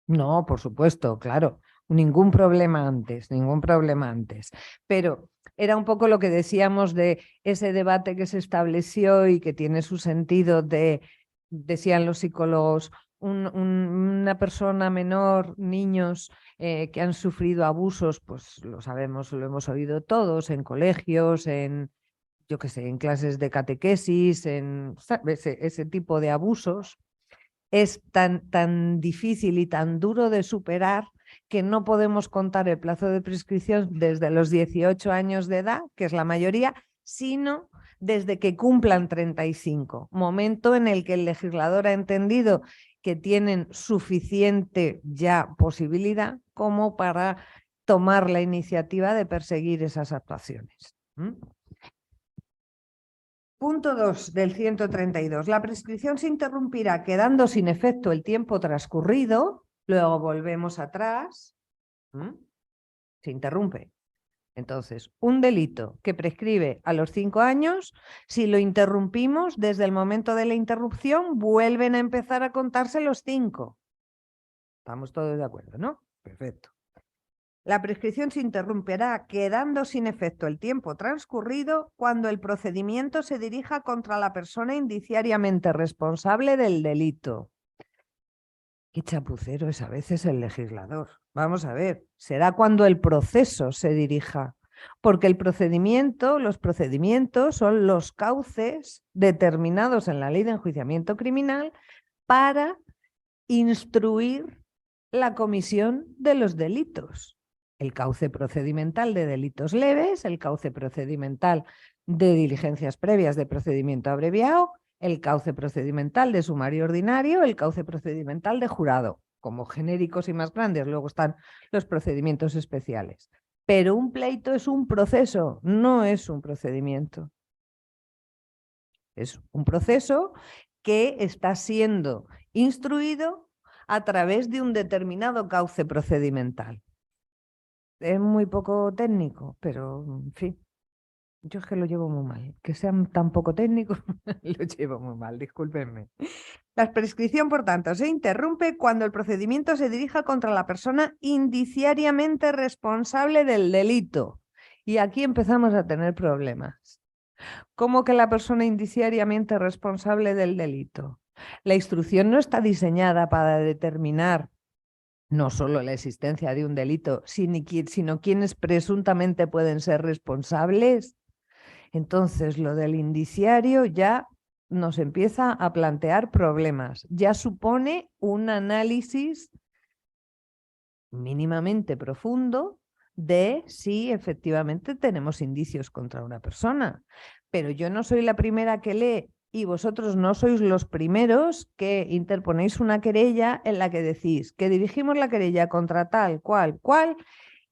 S2: No, por supuesto, claro. Ningún problema antes, ningún problema antes. Pero era un poco lo que decíamos de ese debate que se estableció y que tiene su sentido de, decían los psicólogos, una persona menor, niños que han sufrido abusos, pues lo sabemos, lo hemos oído todos en colegios, yo qué sé, en clases de catequesis, ese tipo de abusos. Es tan difícil y tan duro de superar que no podemos contar el plazo de prescripción desde los 18 años de edad, que es la mayoría, sino desde que cumplan 35, momento en el que el legislador ha entendido que tienen suficiente ya posibilidad como para tomar la iniciativa de perseguir esas actuaciones. Punto 2 del 132. La prescripción se interrumpirá quedando sin efecto el tiempo transcurrido. Luego volvemos atrás. Se interrumpe. Entonces, un delito que prescribe a los 5 años, si lo interrumpimos desde el momento de la interrupción, vuelven a empezar a contarse los 5. Estamos todos de acuerdo, ¿no? Perfecto. La prescripción se interrumpirá quedando sin efecto el tiempo transcurrido cuando el procedimiento se dirija contra la persona indiciariamente responsable del delito. Qué chapucero es a veces el legislador. Vamos a ver, será cuando el proceso se dirija, porque los procedimientos son los cauces determinados en la Ley de Enjuiciamiento Criminal para instruir la comisión de los delitos. El cauce procedimental de delitos leves, el cauce procedimental de diligencias previas de procedimiento abreviado, el cauce procedimental de sumario ordinario, el cauce procedimental de jurado, como genéricos y más grandes. Luego están los procedimientos especiales. Pero un pleito es un proceso, no es un procedimiento. Es un proceso que está siendo instruido a través de un determinado cauce procedimental. Es muy poco técnico, pero en fin, yo es que lo llevo muy mal. Que sean tan poco técnicos, lo llevo muy mal, discúlpenme. La prescripción, por tanto, se interrumpe cuando el procedimiento se dirija contra la persona indiciariamente responsable del delito. Y aquí empezamos a tener problemas. ¿Cómo que la persona indiciariamente responsable del delito? La instrucción no está diseñada para determinar no solo la existencia de un delito, sino quienes presuntamente pueden ser responsables. Entonces, lo del indiciario ya nos empieza a plantear problemas. Ya supone un análisis mínimamente profundo de si efectivamente tenemos indicios contra una persona. Pero yo no soy la primera que lee y vosotros no sois los primeros que interponéis una querella en la que decís que dirigimos la querella contra tal, cual,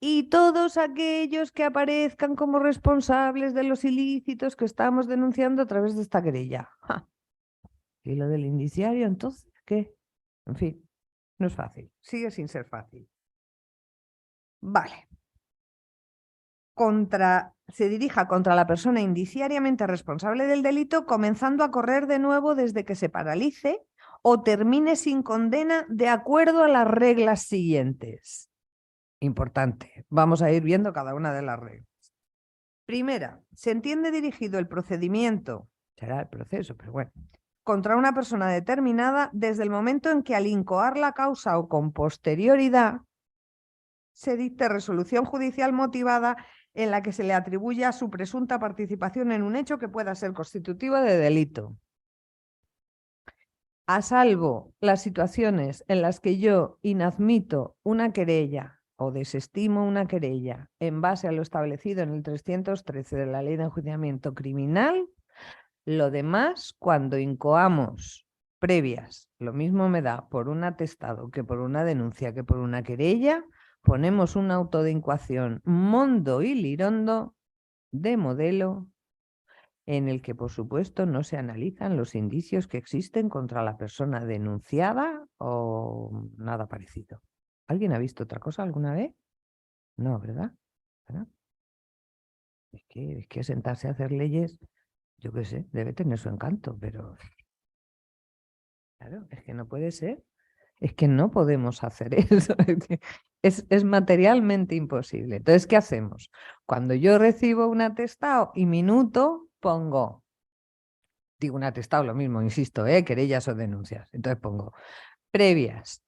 S2: y todos aquellos que aparezcan como responsables de los ilícitos que estamos denunciando a través de esta querella. ¡Ja! ¿Y lo del indiciario entonces qué? En fin, no es fácil, sigue sin ser fácil. Vale. Se dirija contra la persona indiciariamente responsable del delito, comenzando a correr de nuevo desde que se paralice o termine sin condena de acuerdo a las reglas siguientes. Importante. Vamos a ir viendo cada una de las reglas. Primera, se entiende dirigido el procedimiento, será el proceso, pero bueno, contra una persona determinada desde el momento en que al incoar la causa o con posterioridad se dicte resolución judicial motivada en la que se le atribuya su presunta participación en un hecho que pueda ser constitutivo de delito. A salvo las situaciones en las que yo inadmito una querella o desestimo una querella en base a lo establecido en el 313 de la Ley de Enjuiciamiento Criminal, lo demás, cuando incoamos previas, lo mismo me da por un atestado que por una denuncia que por una querella, ponemos un auto de incoación mondo y lirondo de modelo en el que, por supuesto, no se analizan los indicios que existen contra la persona denunciada o nada parecido. ¿Alguien ha visto otra cosa alguna vez? No, ¿verdad? ¿Verdad? Es que sentarse a hacer leyes, yo qué sé, debe tener su encanto, pero claro, es que no puede ser. Es que no podemos hacer eso. Es materialmente imposible. Entonces, ¿qué hacemos? Cuando yo recibo un atestado y minuto, digo un atestado, lo mismo, insisto, querellas o denuncias. Entonces pongo previas,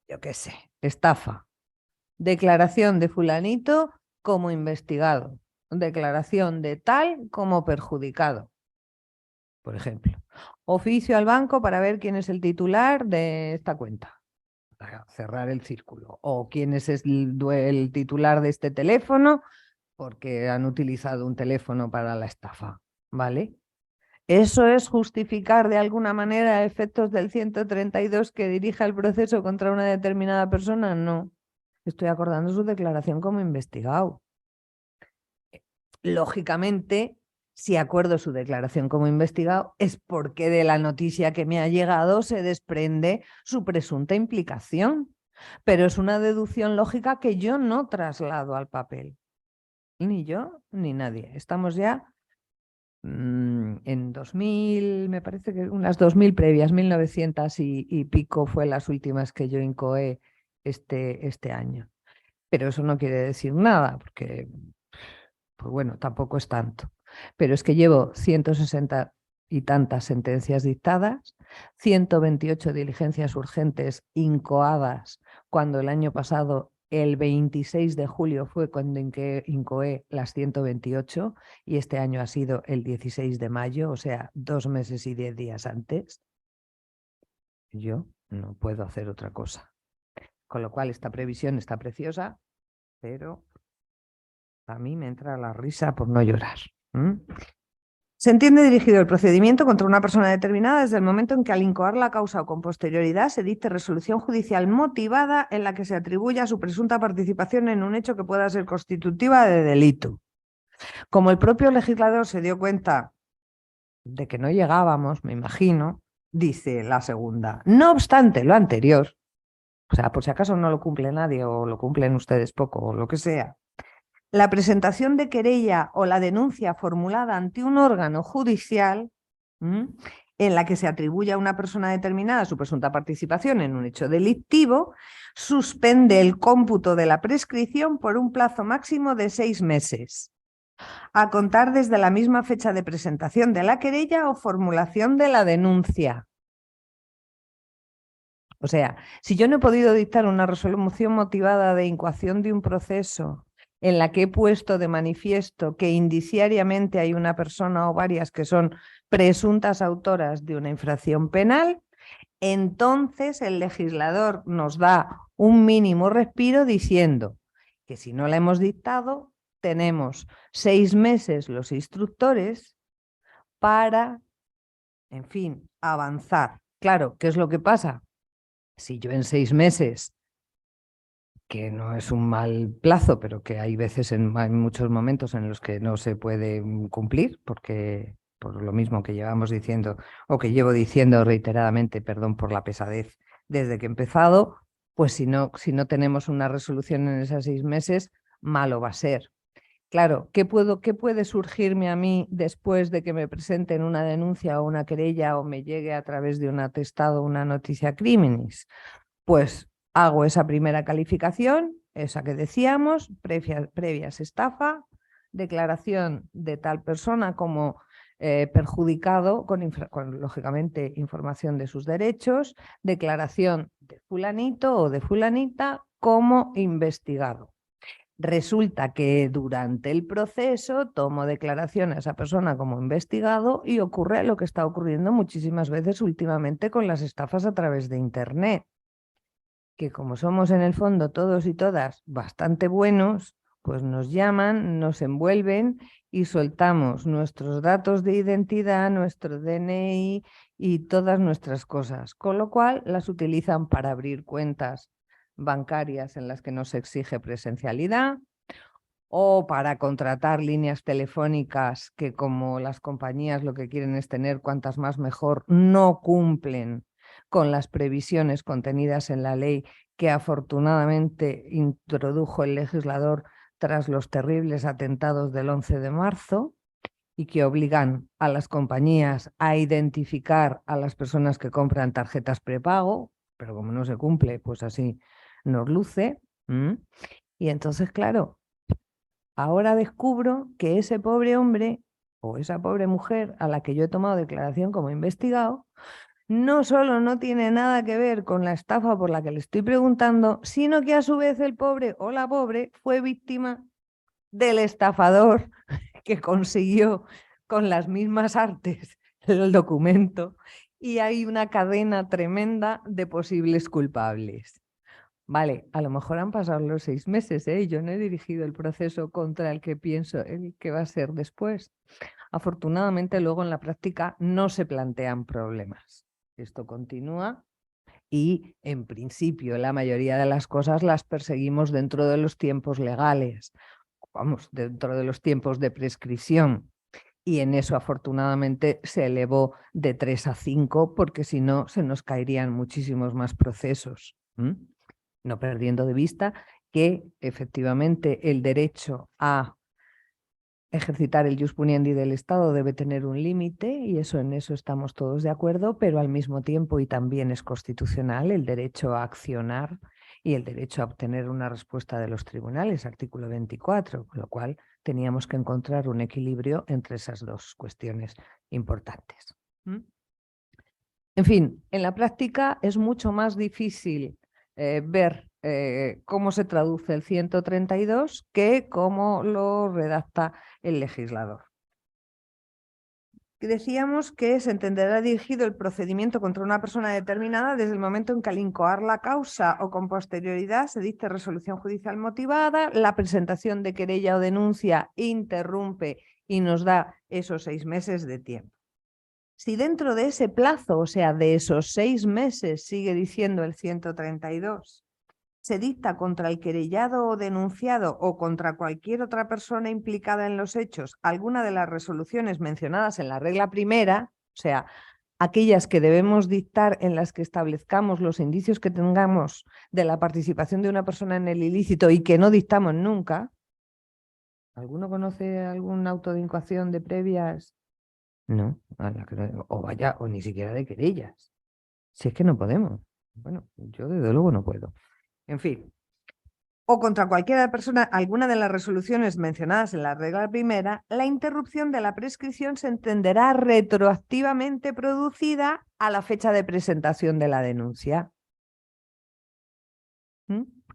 S2: yo qué sé, estafa, declaración de fulanito como investigado, declaración de tal como perjudicado, por ejemplo. Oficio al banco para ver quién es el titular de esta cuenta, para cerrar el círculo. O quién es el titular de este teléfono porque han utilizado un teléfono para la estafa, ¿vale? ¿Eso es justificar de alguna manera efectos del 132 que dirija el proceso contra una determinada persona? No. Estoy acordando su declaración como investigado. Lógicamente, si acuerdo su declaración como investigado, es porque de la noticia que me ha llegado se desprende su presunta implicación. Pero es una deducción lógica que yo no traslado al papel. Ni yo, ni nadie. Estamos ya en 2000, me parece que unas 2000 previas, 1900 y pico fue las últimas que yo incoé este año. Pero eso no quiere decir nada, porque, pues bueno, tampoco es tanto. Pero es que llevo 160 y tantas sentencias dictadas, 128 diligencias urgentes incoadas, cuando el año pasado, el 26 de julio, fue cuando incoé las 128 y este año ha sido el 16 de mayo, o sea, 2 meses y 10 días antes. Yo no puedo hacer otra cosa. Con lo cual, esta previsión está preciosa, pero a mí me entra la risa por no llorar. Se entiende dirigido el procedimiento contra una persona determinada desde el momento en que al incoar la causa o con posterioridad se dicte resolución judicial motivada en la que se atribuya su presunta participación en un hecho que pueda ser constitutiva de delito. Como el propio legislador se dio cuenta de que no llegábamos, me imagino, dice la segunda, no obstante lo anterior, o sea, por si acaso no lo cumple nadie o lo cumplen ustedes poco o lo que sea, la presentación de querella o la denuncia formulada ante un órgano judicial en la que se atribuye a una persona determinada su presunta participación en un hecho delictivo, suspende el cómputo de la prescripción por un plazo máximo de 6 meses, a contar desde la misma fecha de presentación de la querella o formulación de la denuncia. O sea, si yo no he podido dictar una resolución motivada de incoación de un proceso en la que he puesto de manifiesto que indiciariamente hay una persona o varias que son presuntas autoras de una infracción penal, entonces el legislador nos da un mínimo respiro diciendo que si no la hemos dictado, tenemos 6 meses los instructores para, en fin, avanzar. Claro, ¿qué es lo que pasa? Si yo en 6 meses, que no es un mal plazo, pero que hay veces, hay muchos momentos en los que no se puede cumplir porque por lo mismo que llevamos diciendo o que llevo diciendo reiteradamente, perdón por la pesadez, desde que he empezado, pues si no tenemos una resolución en esos 6 meses, malo va a ser. Claro, ¿qué puede surgirme a mí después de que me presenten una denuncia o una querella o me llegue a través de un atestado una noticia criminis? Pues hago esa primera calificación, esa que decíamos, previas estafa, declaración de tal persona como perjudicado con, lógicamente, información de sus derechos, declaración de fulanito o de fulanita como investigado. Resulta que durante el proceso tomo declaración a esa persona como investigado y ocurre lo que está ocurriendo muchísimas veces últimamente con las estafas a través de Internet, que como somos en el fondo todos y todas bastante buenos, pues nos llaman, nos envuelven y soltamos nuestros datos de identidad, nuestro DNI y todas nuestras cosas, con lo cual las utilizan para abrir cuentas bancarias en las que no se exige presencialidad o para contratar líneas telefónicas que, como las compañías lo que quieren es tener cuantas más mejor, no cumplen con las previsiones contenidas en la ley que afortunadamente introdujo el legislador tras los terribles atentados del 11 de marzo y que obligan a las compañías a identificar a las personas que compran tarjetas prepago, pero como no se cumple, pues así nos luce. Y entonces, claro, ahora descubro que ese pobre hombre o esa pobre mujer a la que yo he tomado declaración como investigado, no solo no tiene nada que ver con la estafa por la que le estoy preguntando, sino que a su vez el pobre o la pobre fue víctima del estafador que consiguió con las mismas artes el documento, y hay una cadena tremenda de posibles culpables. Vale, a lo mejor han pasado los 6 meses, ¿eh? Yo no he dirigido el proceso contra el que pienso el que va a ser después. Afortunadamente luego en la práctica no se plantean problemas. Esto continúa y en principio la mayoría de las cosas las perseguimos dentro de los tiempos legales, vamos, dentro de los tiempos de prescripción. Y en eso afortunadamente se elevó de 3 a 5 porque si no se nos caerían muchísimos más procesos. No perdiendo de vista que efectivamente el derecho a ejercitar el jus puniendi del Estado debe tener un límite y en eso estamos todos de acuerdo, pero al mismo tiempo, y también es constitucional, el derecho a accionar y el derecho a obtener una respuesta de los tribunales, artículo 24, con lo cual teníamos que encontrar un equilibrio entre esas dos cuestiones importantes. En fin, en la práctica es mucho más difícil ver cómo se traduce el 132 que cómo lo redacta el legislador. Decíamos que se entenderá dirigido el procedimiento contra una persona determinada desde el momento en que al incoar la causa o con posterioridad se dicte resolución judicial motivada, la presentación de querella o denuncia interrumpe y nos da esos 6 meses de tiempo. Si dentro de ese plazo, o sea, de esos 6 meses, sigue diciendo el 132, se dicta contra el querellado o denunciado o contra cualquier otra persona implicada en los hechos alguna de las resoluciones mencionadas en la regla primera, o sea, aquellas que debemos dictar en las que establezcamos los indicios que tengamos de la participación de una persona en el ilícito y que no dictamos nunca. ¿Alguno conoce algún auto de incoación de previas? No, o ni siquiera de querellas. Si es que no podemos. Bueno, yo desde luego no puedo. En fin. O contra cualquier persona, alguna de las resoluciones mencionadas en la regla primera, la interrupción de la prescripción se entenderá retroactivamente producida a la fecha de presentación de la denuncia.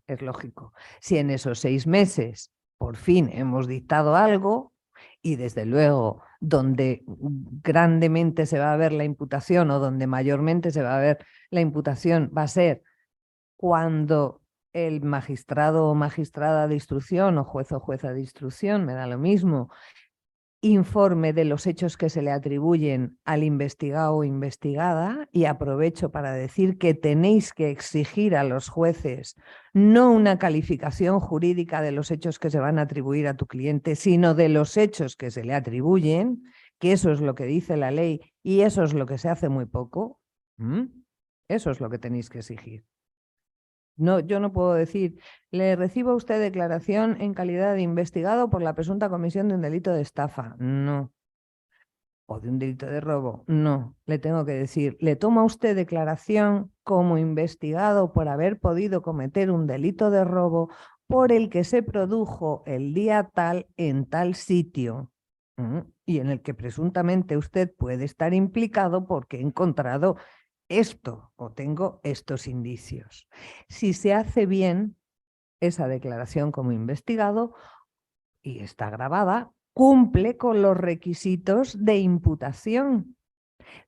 S2: Es lógico. Si en esos 6 meses por fin hemos dictado algo, y desde luego donde grandemente se va a ver la imputación o donde mayormente se va a ver la imputación va a ser cuando el magistrado o magistrada de instrucción o jueza de instrucción, me da lo mismo, informe de los hechos que se le atribuyen al investigado o investigada, y aprovecho para decir que tenéis que exigir a los jueces no una calificación jurídica de los hechos que se van a atribuir a tu cliente, sino de los hechos que se le atribuyen, que eso es lo que dice la ley y eso es lo que se hace muy poco, eso es lo que tenéis que exigir. No, yo no puedo decir, le recibo a usted declaración en calidad de investigado por la presunta comisión de un delito de estafa. No. O de un delito de robo. No. Le tengo que decir, le toma usted declaración como investigado por haber podido cometer un delito de robo por el que se produjo el día tal en tal sitio. Y en el que presuntamente usted puede estar implicado porque he encontrado esto o tengo estos indicios. Si se hace bien esa declaración como investigado y está grabada, cumple con los requisitos de imputación.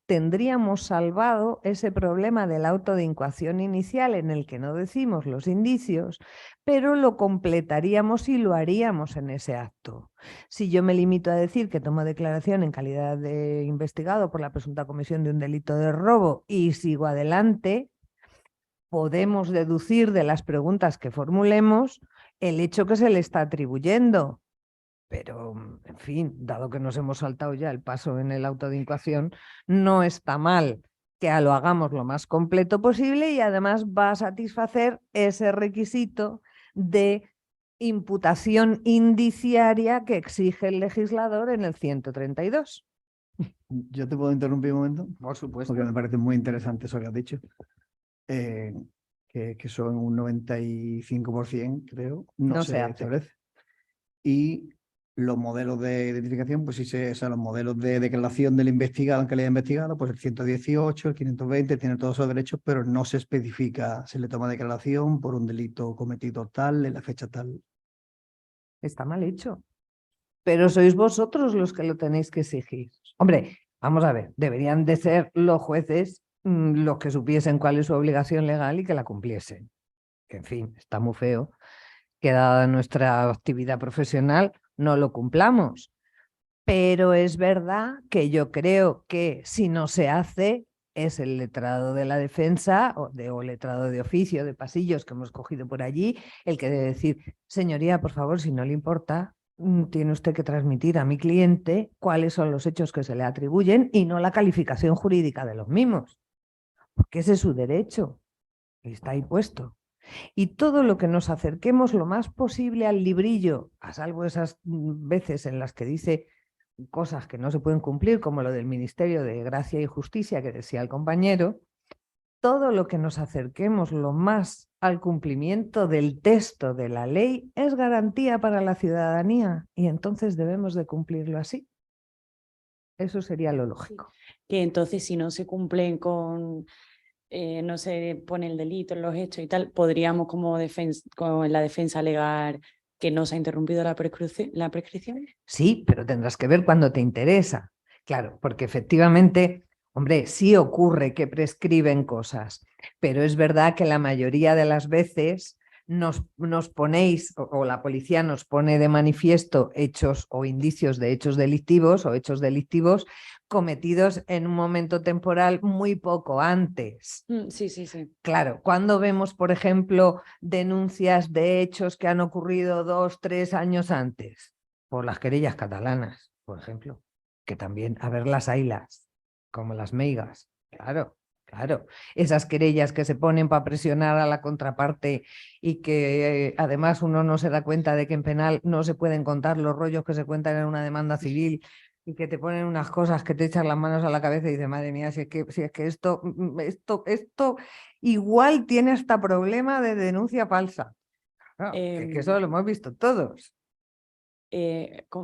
S2: Tendríamos salvado ese problema del auto de incoación inicial en el que no decimos los indicios, pero lo completaríamos y lo haríamos en ese acto. Si yo me limito a decir que tomo declaración en calidad de investigado por la presunta comisión de un delito de robo y sigo adelante, podemos deducir de las preguntas que formulemos el hecho que se le está atribuyendo. Pero, en fin, dado que nos hemos saltado ya el paso en el auto de incoación, no está mal que lo hagamos lo más completo posible y además va a satisfacer ese requisito de imputación indiciaria que exige el legislador en el 132.
S1: Yo te puedo interrumpir un momento,
S2: Por supuesto.
S1: porque me parece muy interesante eso que has dicho, que son un 95%, creo, no
S2: No
S1: se
S2: se hace.
S1: establece. Y los modelos de identificación, pues sí, o sea, los modelos de declaración del investigado en calidad de investigado, pues el 118, el 520, tiene todos esos derechos, pero no se especifica, se le toma declaración por un delito cometido tal, en la fecha tal.
S2: Está mal hecho. Pero sois vosotros los que lo tenéis que exigir. Hombre, vamos a ver, deberían de ser los jueces los que supiesen cuál es su obligación legal y que la cumpliesen. Que, en fin, está muy feo que dada nuestra actividad profesional no lo cumplamos. Pero es verdad que yo creo que si no se hace, es el letrado de la defensa o letrado de oficio, de pasillos que hemos cogido por allí, el que debe decir, señoría, por favor, si no le importa, tiene usted que transmitir a mi cliente cuáles son los hechos que se le atribuyen y no la calificación jurídica de los mismos, porque ese es su derecho, está ahí puesto. Y todo lo que nos acerquemos lo más posible al librillo, a salvo esas veces en las que dice cosas que no se pueden cumplir, como lo del Ministerio de Gracia y Justicia que decía el compañero, todo lo que nos acerquemos lo más al cumplimiento del texto de la ley es garantía para la ciudadanía y entonces debemos de cumplirlo así. Eso sería lo lógico.
S3: Que entonces si no se cumplen con, no se pone el delito en los hechos y tal, podríamos como con la defensa alegar que no se ha interrumpido la prescripción.
S2: Sí, pero tendrás que ver cuando te interesa. Claro, porque efectivamente, hombre, sí ocurre que prescriben cosas, pero es verdad que la mayoría de las veces nos ponéis o la policía nos pone de manifiesto hechos o indicios de hechos delictivos o hechos delictivos cometidos en un momento temporal muy poco antes.
S3: Sí, sí, sí.
S2: Claro, cuando vemos, por ejemplo, denuncias de hechos que han ocurrido 2, 3 años antes, por las querellas catalanas, por ejemplo, que también, a ver las haylas, como las meigas, claro. Claro, esas querellas que se ponen para presionar a la contraparte y que además uno no se da cuenta de que en penal no se pueden contar los rollos que se cuentan en una demanda civil y que te ponen unas cosas que te echan las manos a la cabeza y dices, madre mía, si es que esto igual tiene hasta problema de denuncia falsa. Claro, es que eso lo hemos visto todos.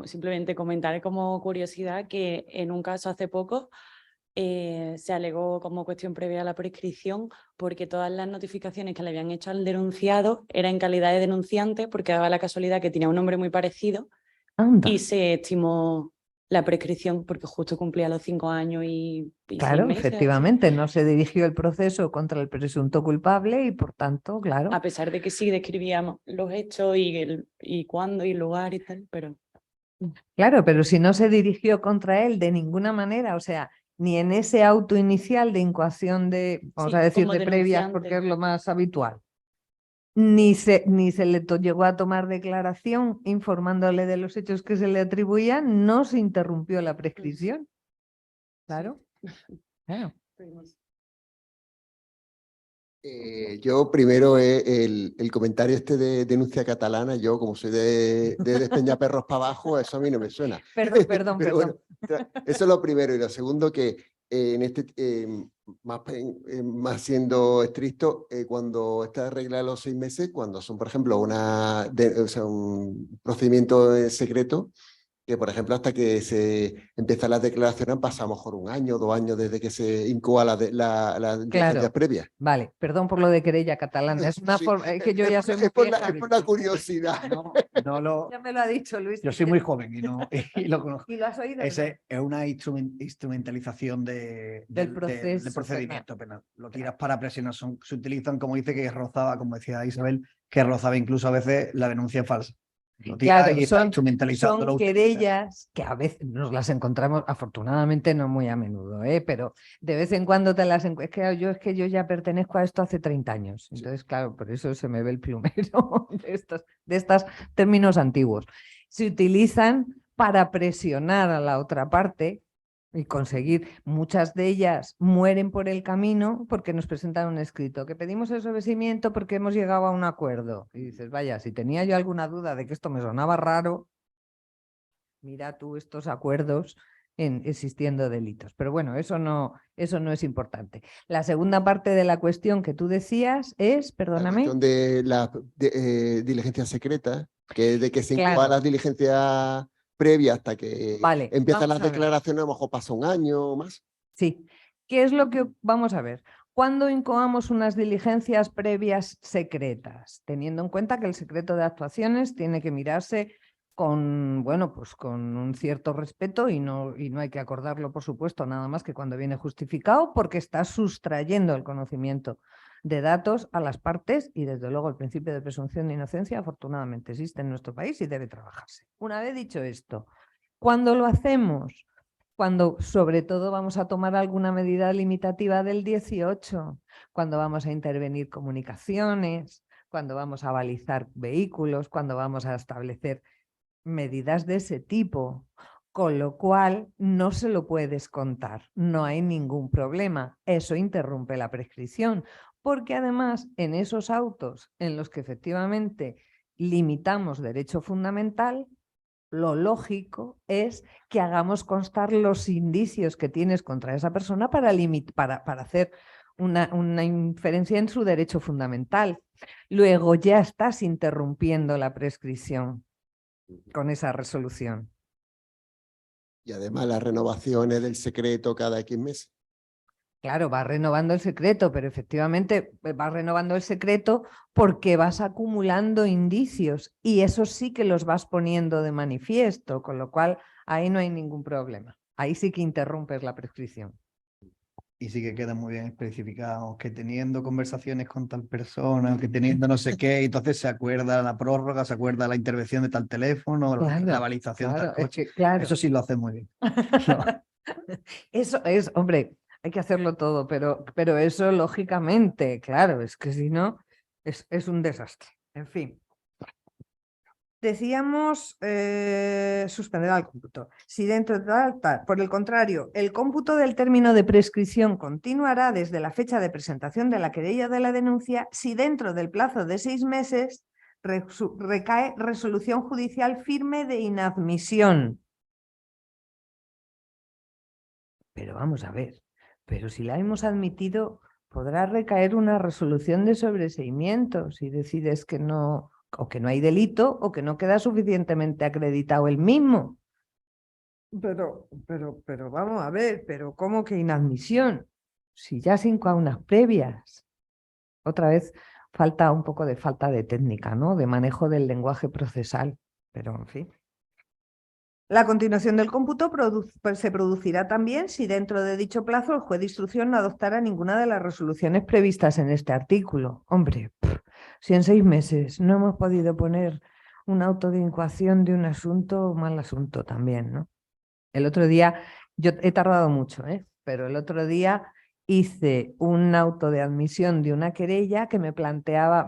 S3: Simplemente comentar como curiosidad que en un caso hace poco se alegó como cuestión previa a la prescripción porque todas las notificaciones que le habían hecho al denunciado eran en calidad de denunciante porque daba la casualidad que tenía un nombre muy parecido.
S2: Anda.
S3: Y se estimó la prescripción porque justo cumplía los 5 años y
S2: claro,
S3: 6 meses.
S2: efectivamente, así. No se dirigió el proceso contra el presunto culpable y por tanto, claro.
S3: A pesar de que sí describíamos los hechos y cuándo y lugar y tal, pero...
S2: Claro, pero si no se dirigió contra él de ninguna manera, o sea, ni en ese auto inicial de incoación de, vamos
S3: Sí,
S2: a decir,
S3: como
S2: de previas,
S3: denunciante.
S2: porque es lo más habitual. ni se le llegó a tomar declaración informándole de los hechos que se le atribuían, no se interrumpió la prescripción. Claro, claro.
S4: Yo primero el comentario este de denuncia catalana, yo como soy de Despeñaperros para abajo, eso a mí no me suena.
S2: Perdón, perdón,
S4: Pero
S2: perdón.
S4: bueno, eso es lo primero. Y lo segundo que en este, más siendo estricto, cuando esta regla de los 6 meses, cuando son, por ejemplo, o sea, un procedimiento secreto, que por ejemplo hasta que se empiezan las declaraciones han pasado a lo mejor 1 año, 2 años desde que se incoa las diligencias
S2: Claro.
S4: previas.
S2: Vale, perdón por lo de querella catalana. Es una
S4: Sí,
S2: forma, es que yo ya soy muy
S4: es por
S2: vieja.
S4: es por la curiosidad.
S2: Ya me lo ha dicho Luis.
S1: Yo soy muy joven y, no, y lo conozco.
S2: ¿Y lo has oído?
S1: Ese es una instrumentalización
S2: Del proceso
S1: del procedimiento penal. Lo tiras para presionar. Se utilizan, como dice, que rozaba, como decía Isabel, que rozaba incluso a veces la denuncia falsa. Lo tiras
S2: Claro,
S1: y está instrumentalizando.
S2: son querellas que a veces nos las encontramos, afortunadamente no muy a menudo, pero de vez en cuando te las encuentras. Es que yo ya pertenezco a esto hace 30 años. Entonces, claro, por eso se me ve el plumero de estos términos antiguos. Se utilizan para presionar a la otra parte y conseguir. Muchas de ellas mueren por el camino porque nos presentan un escrito que pedimos el sobreseimiento porque hemos llegado a un acuerdo. Y dices, vaya, si tenía yo alguna duda de que esto me sonaba raro, mira tú estos acuerdos existiendo delitos. Pero bueno, eso no es importante. La segunda parte de la cuestión que tú decías es,
S4: La
S2: perdóname.
S4: cuestión de las diligencias secretas, que es de que se incoan
S2: Claro.
S4: las diligencias previas hasta que
S2: Vale,
S4: empiezan
S2: vamos
S4: las
S2: a ver.
S4: declaraciones, a lo mejor pasa 1 año o más.
S2: Sí. ¿Qué es lo que vamos a ver? ¿Cuándo incoamos unas diligencias previas secretas? Teniendo en cuenta que el secreto de actuaciones tiene que mirarse con, bueno, pues con un cierto respeto y no hay que acordarlo, por supuesto, nada más que cuando viene justificado, porque está sustrayendo el conocimiento de datos a las partes y desde luego el principio de presunción de inocencia afortunadamente existe en nuestro país y debe trabajarse. Una vez dicho esto, ¿cuándo lo hacemos? Cuando sobre todo vamos a tomar alguna medida limitativa del 18, cuando vamos a intervenir comunicaciones, cuando vamos a balizar vehículos, cuando vamos a establecer medidas de ese tipo, con lo cual no se lo puede descontar, no hay ningún problema, eso interrumpe la prescripción, porque además en esos autos en los que efectivamente limitamos derecho fundamental, lo lógico es que hagamos constar los indicios que tienes contra esa persona para hacer una inferencia en su derecho fundamental. Luego ya estás interrumpiendo la prescripción con esa resolución.
S4: Y además las renovaciones del secreto cada X meses.
S2: Claro, vas renovando el secreto, pero efectivamente vas renovando el secreto porque vas acumulando indicios y eso sí que los vas poniendo de manifiesto, con lo cual ahí no hay ningún problema. Ahí sí que interrumpes la prescripción.
S1: Y sí que queda muy bien especificado que teniendo conversaciones con tal persona, que teniendo no sé qué, y entonces se acuerda la prórroga, se acuerda la intervención de tal teléfono,
S2: Claro,
S1: la balización de
S2: claro,
S1: tal coche.
S2: claro.
S1: Eso sí lo hace muy bien. No.
S2: Eso es, hombre, hay que hacerlo todo, pero eso lógicamente, claro, es que si no, es un desastre. En fin. Decíamos suspender al cómputo. Si dentro de tal, por el contrario, el cómputo del término de prescripción continuará desde la fecha de presentación de la querella de la denuncia si dentro del plazo de 6 meses recae resolución judicial firme de inadmisión. Pero vamos a ver, pero si la hemos admitido, podrá recaer una resolución de sobreseimiento si decides que no, o que no hay delito o que no queda suficientemente acreditado el mismo. Pero vamos a ver, pero ¿cómo que inadmisión? Si ya se incoan unas previas. Otra vez falta un poco de falta de técnica, ¿no? De manejo del lenguaje procesal, pero en fin. La continuación del cómputo se producirá también si dentro de dicho plazo el juez de instrucción no adoptara ninguna de las resoluciones previstas en este artículo. Hombre, si en 6 meses no hemos podido poner un auto de incoación de un asunto, mal asunto también, ¿no? El otro día, yo he tardado mucho, pero el otro día hice un auto de admisión de una querella que me planteaba,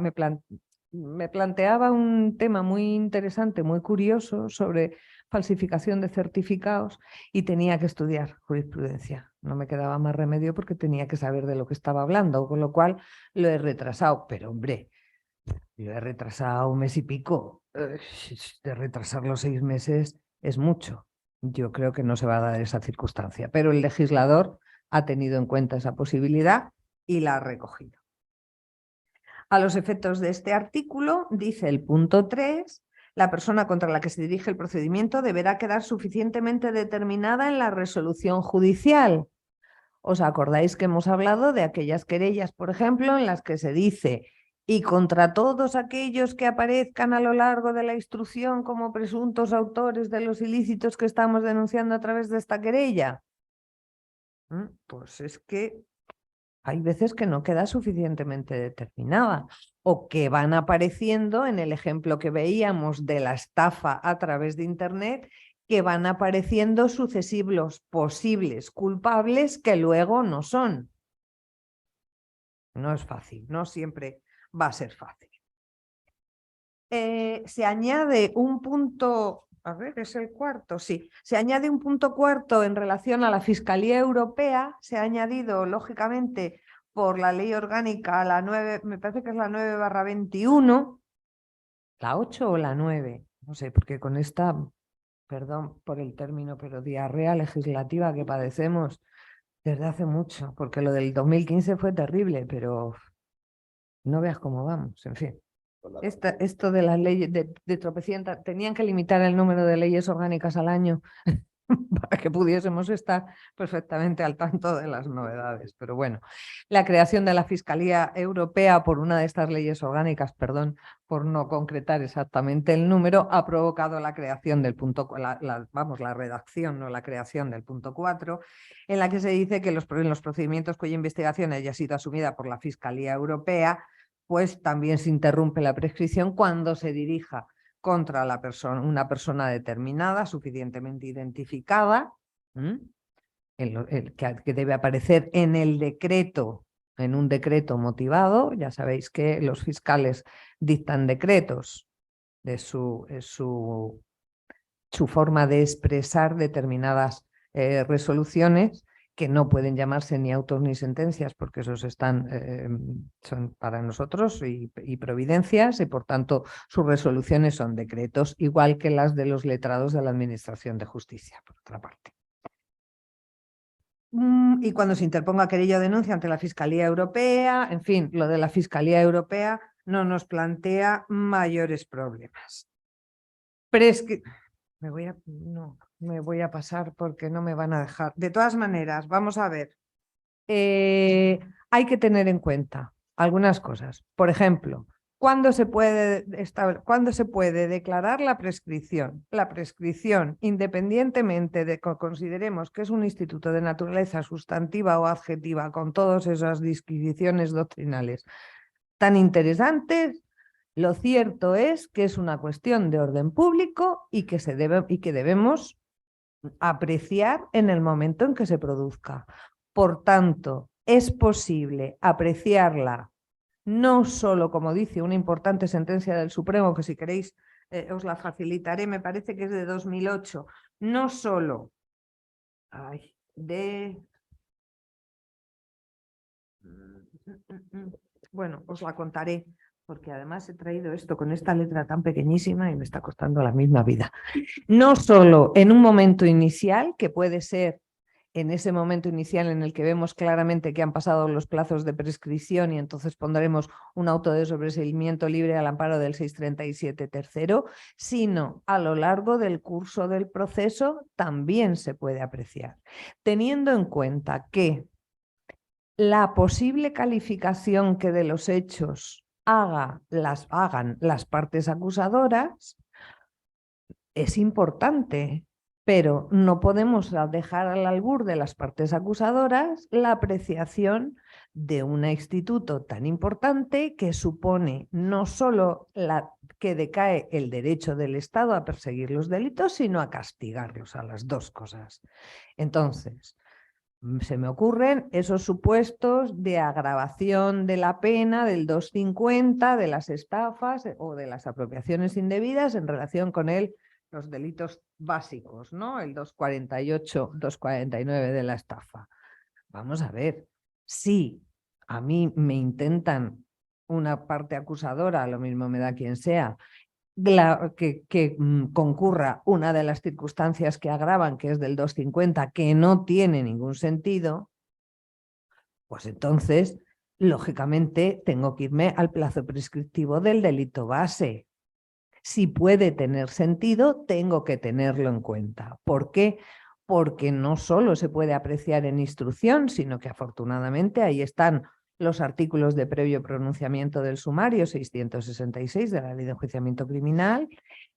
S2: me planteaba un tema muy interesante, muy curioso sobre falsificación de certificados y tenía que estudiar jurisprudencia. No me quedaba más remedio porque tenía que saber de lo que estaba hablando, con lo cual lo he retrasado. Pero hombre, yo he retrasado 1 mes y pico. De retrasar los 6 meses es mucho. Yo creo que no se va a dar esa circunstancia, pero el legislador ha tenido en cuenta esa posibilidad y la ha recogido. A los efectos de este artículo, dice el punto 3, la persona contra la que se dirige el procedimiento deberá quedar suficientemente determinada en la resolución judicial. ¿Os acordáis que hemos hablado de aquellas querellas, por ejemplo, en las que se dice y contra todos aquellos que aparezcan a lo largo de la instrucción como presuntos autores de los ilícitos que estamos denunciando a través de esta querella? Pues es que hay veces que no queda suficientemente determinada o que van apareciendo, en el ejemplo que veíamos de la estafa a través de Internet, que van apareciendo sucesivos posibles culpables que luego no son. No es fácil, no siempre va a ser fácil. Se añade un punto, a ver, es el cuarto, sí. Se añade un punto cuarto en relación a la Fiscalía Europea. Se ha añadido, lógicamente, por la ley orgánica, la 9, me parece que es la 9/21, la 8 o la 9, no sé, porque con esta, perdón por el término, pero diarrea legislativa que padecemos desde hace mucho, porque lo del 2015 fue terrible, pero no veas cómo vamos, en fin. Esto de las leyes de tropecientas, tenían que limitar el número de leyes orgánicas al año para que pudiésemos estar perfectamente al tanto de las novedades. Pero bueno, la creación de la Fiscalía Europea por una de estas leyes orgánicas, perdón, por no concretar exactamente el número, ha provocado la creación del punto, la redacción, no la creación del punto 4, en la que se dice que en los procedimientos cuya investigación haya sido asumida por la Fiscalía Europea, pues también se interrumpe la prescripción cuando se dirija contra una persona determinada, suficientemente identificada, que debe aparecer en el decreto, en un decreto motivado. Ya sabéis que los fiscales dictan decretos de su forma de expresar determinadas resoluciones, que no pueden llamarse ni autos ni sentencias, porque esos son para nosotros y providencias, y por tanto sus resoluciones son decretos, igual que las de los letrados de la Administración de Justicia, por otra parte. Y cuando se interponga querella o denuncia ante la Fiscalía Europea, en fin, lo de la Fiscalía Europea no nos plantea mayores problemas. Me voy a pasar porque no me van a dejar. De todas maneras, vamos a ver. Hay que tener en cuenta algunas cosas. Por ejemplo, ¿cuándo se puede declarar la prescripción? La prescripción, independientemente de que consideremos que es un instituto de naturaleza sustantiva o adjetiva, con todas esas disquisiciones doctrinales tan interesantes, lo cierto es que es una cuestión de orden público y que debemos apreciar en el momento en que se produzca. Por tanto, es posible apreciarla no solo, como dice una importante sentencia del Supremo, que si queréis os la facilitaré, me parece que es de 2008, no solo bueno, os la contaré, porque además he traído esto con esta letra tan pequeñísima y me está costando la misma vida. No solo en un momento inicial, que puede ser en ese momento inicial en el que vemos claramente que han pasado los plazos de prescripción y entonces pondremos un auto de sobreseimiento libre al amparo del 637 tercero, sino a lo largo del curso del proceso también se puede apreciar, teniendo en cuenta que la posible calificación que de los hechos hagan las partes acusadoras es importante, pero no podemos dejar al albur de las partes acusadoras la apreciación de un instituto tan importante que supone no solo que decae el derecho del Estado a perseguir los delitos, sino a castigarlos, a las dos cosas. Entonces, Se me ocurren esos supuestos de agravación de la pena del 250, de las estafas o de las apropiaciones indebidas en relación con los delitos básicos, ¿no? El 248, 249 de la estafa. Vamos a ver, si a mí me intentan una parte acusadora, lo mismo me da quien sea, que concurra una de las circunstancias que agravan, que es del 250, que no tiene ningún sentido, pues entonces, lógicamente, tengo que irme al plazo prescriptivo del delito base. Si puede tener sentido, tengo que tenerlo en cuenta. ¿Por qué? Porque no solo se puede apreciar en instrucción, sino que afortunadamente ahí están los artículos de previo pronunciamiento del sumario 666 de la Ley de Enjuiciamiento Criminal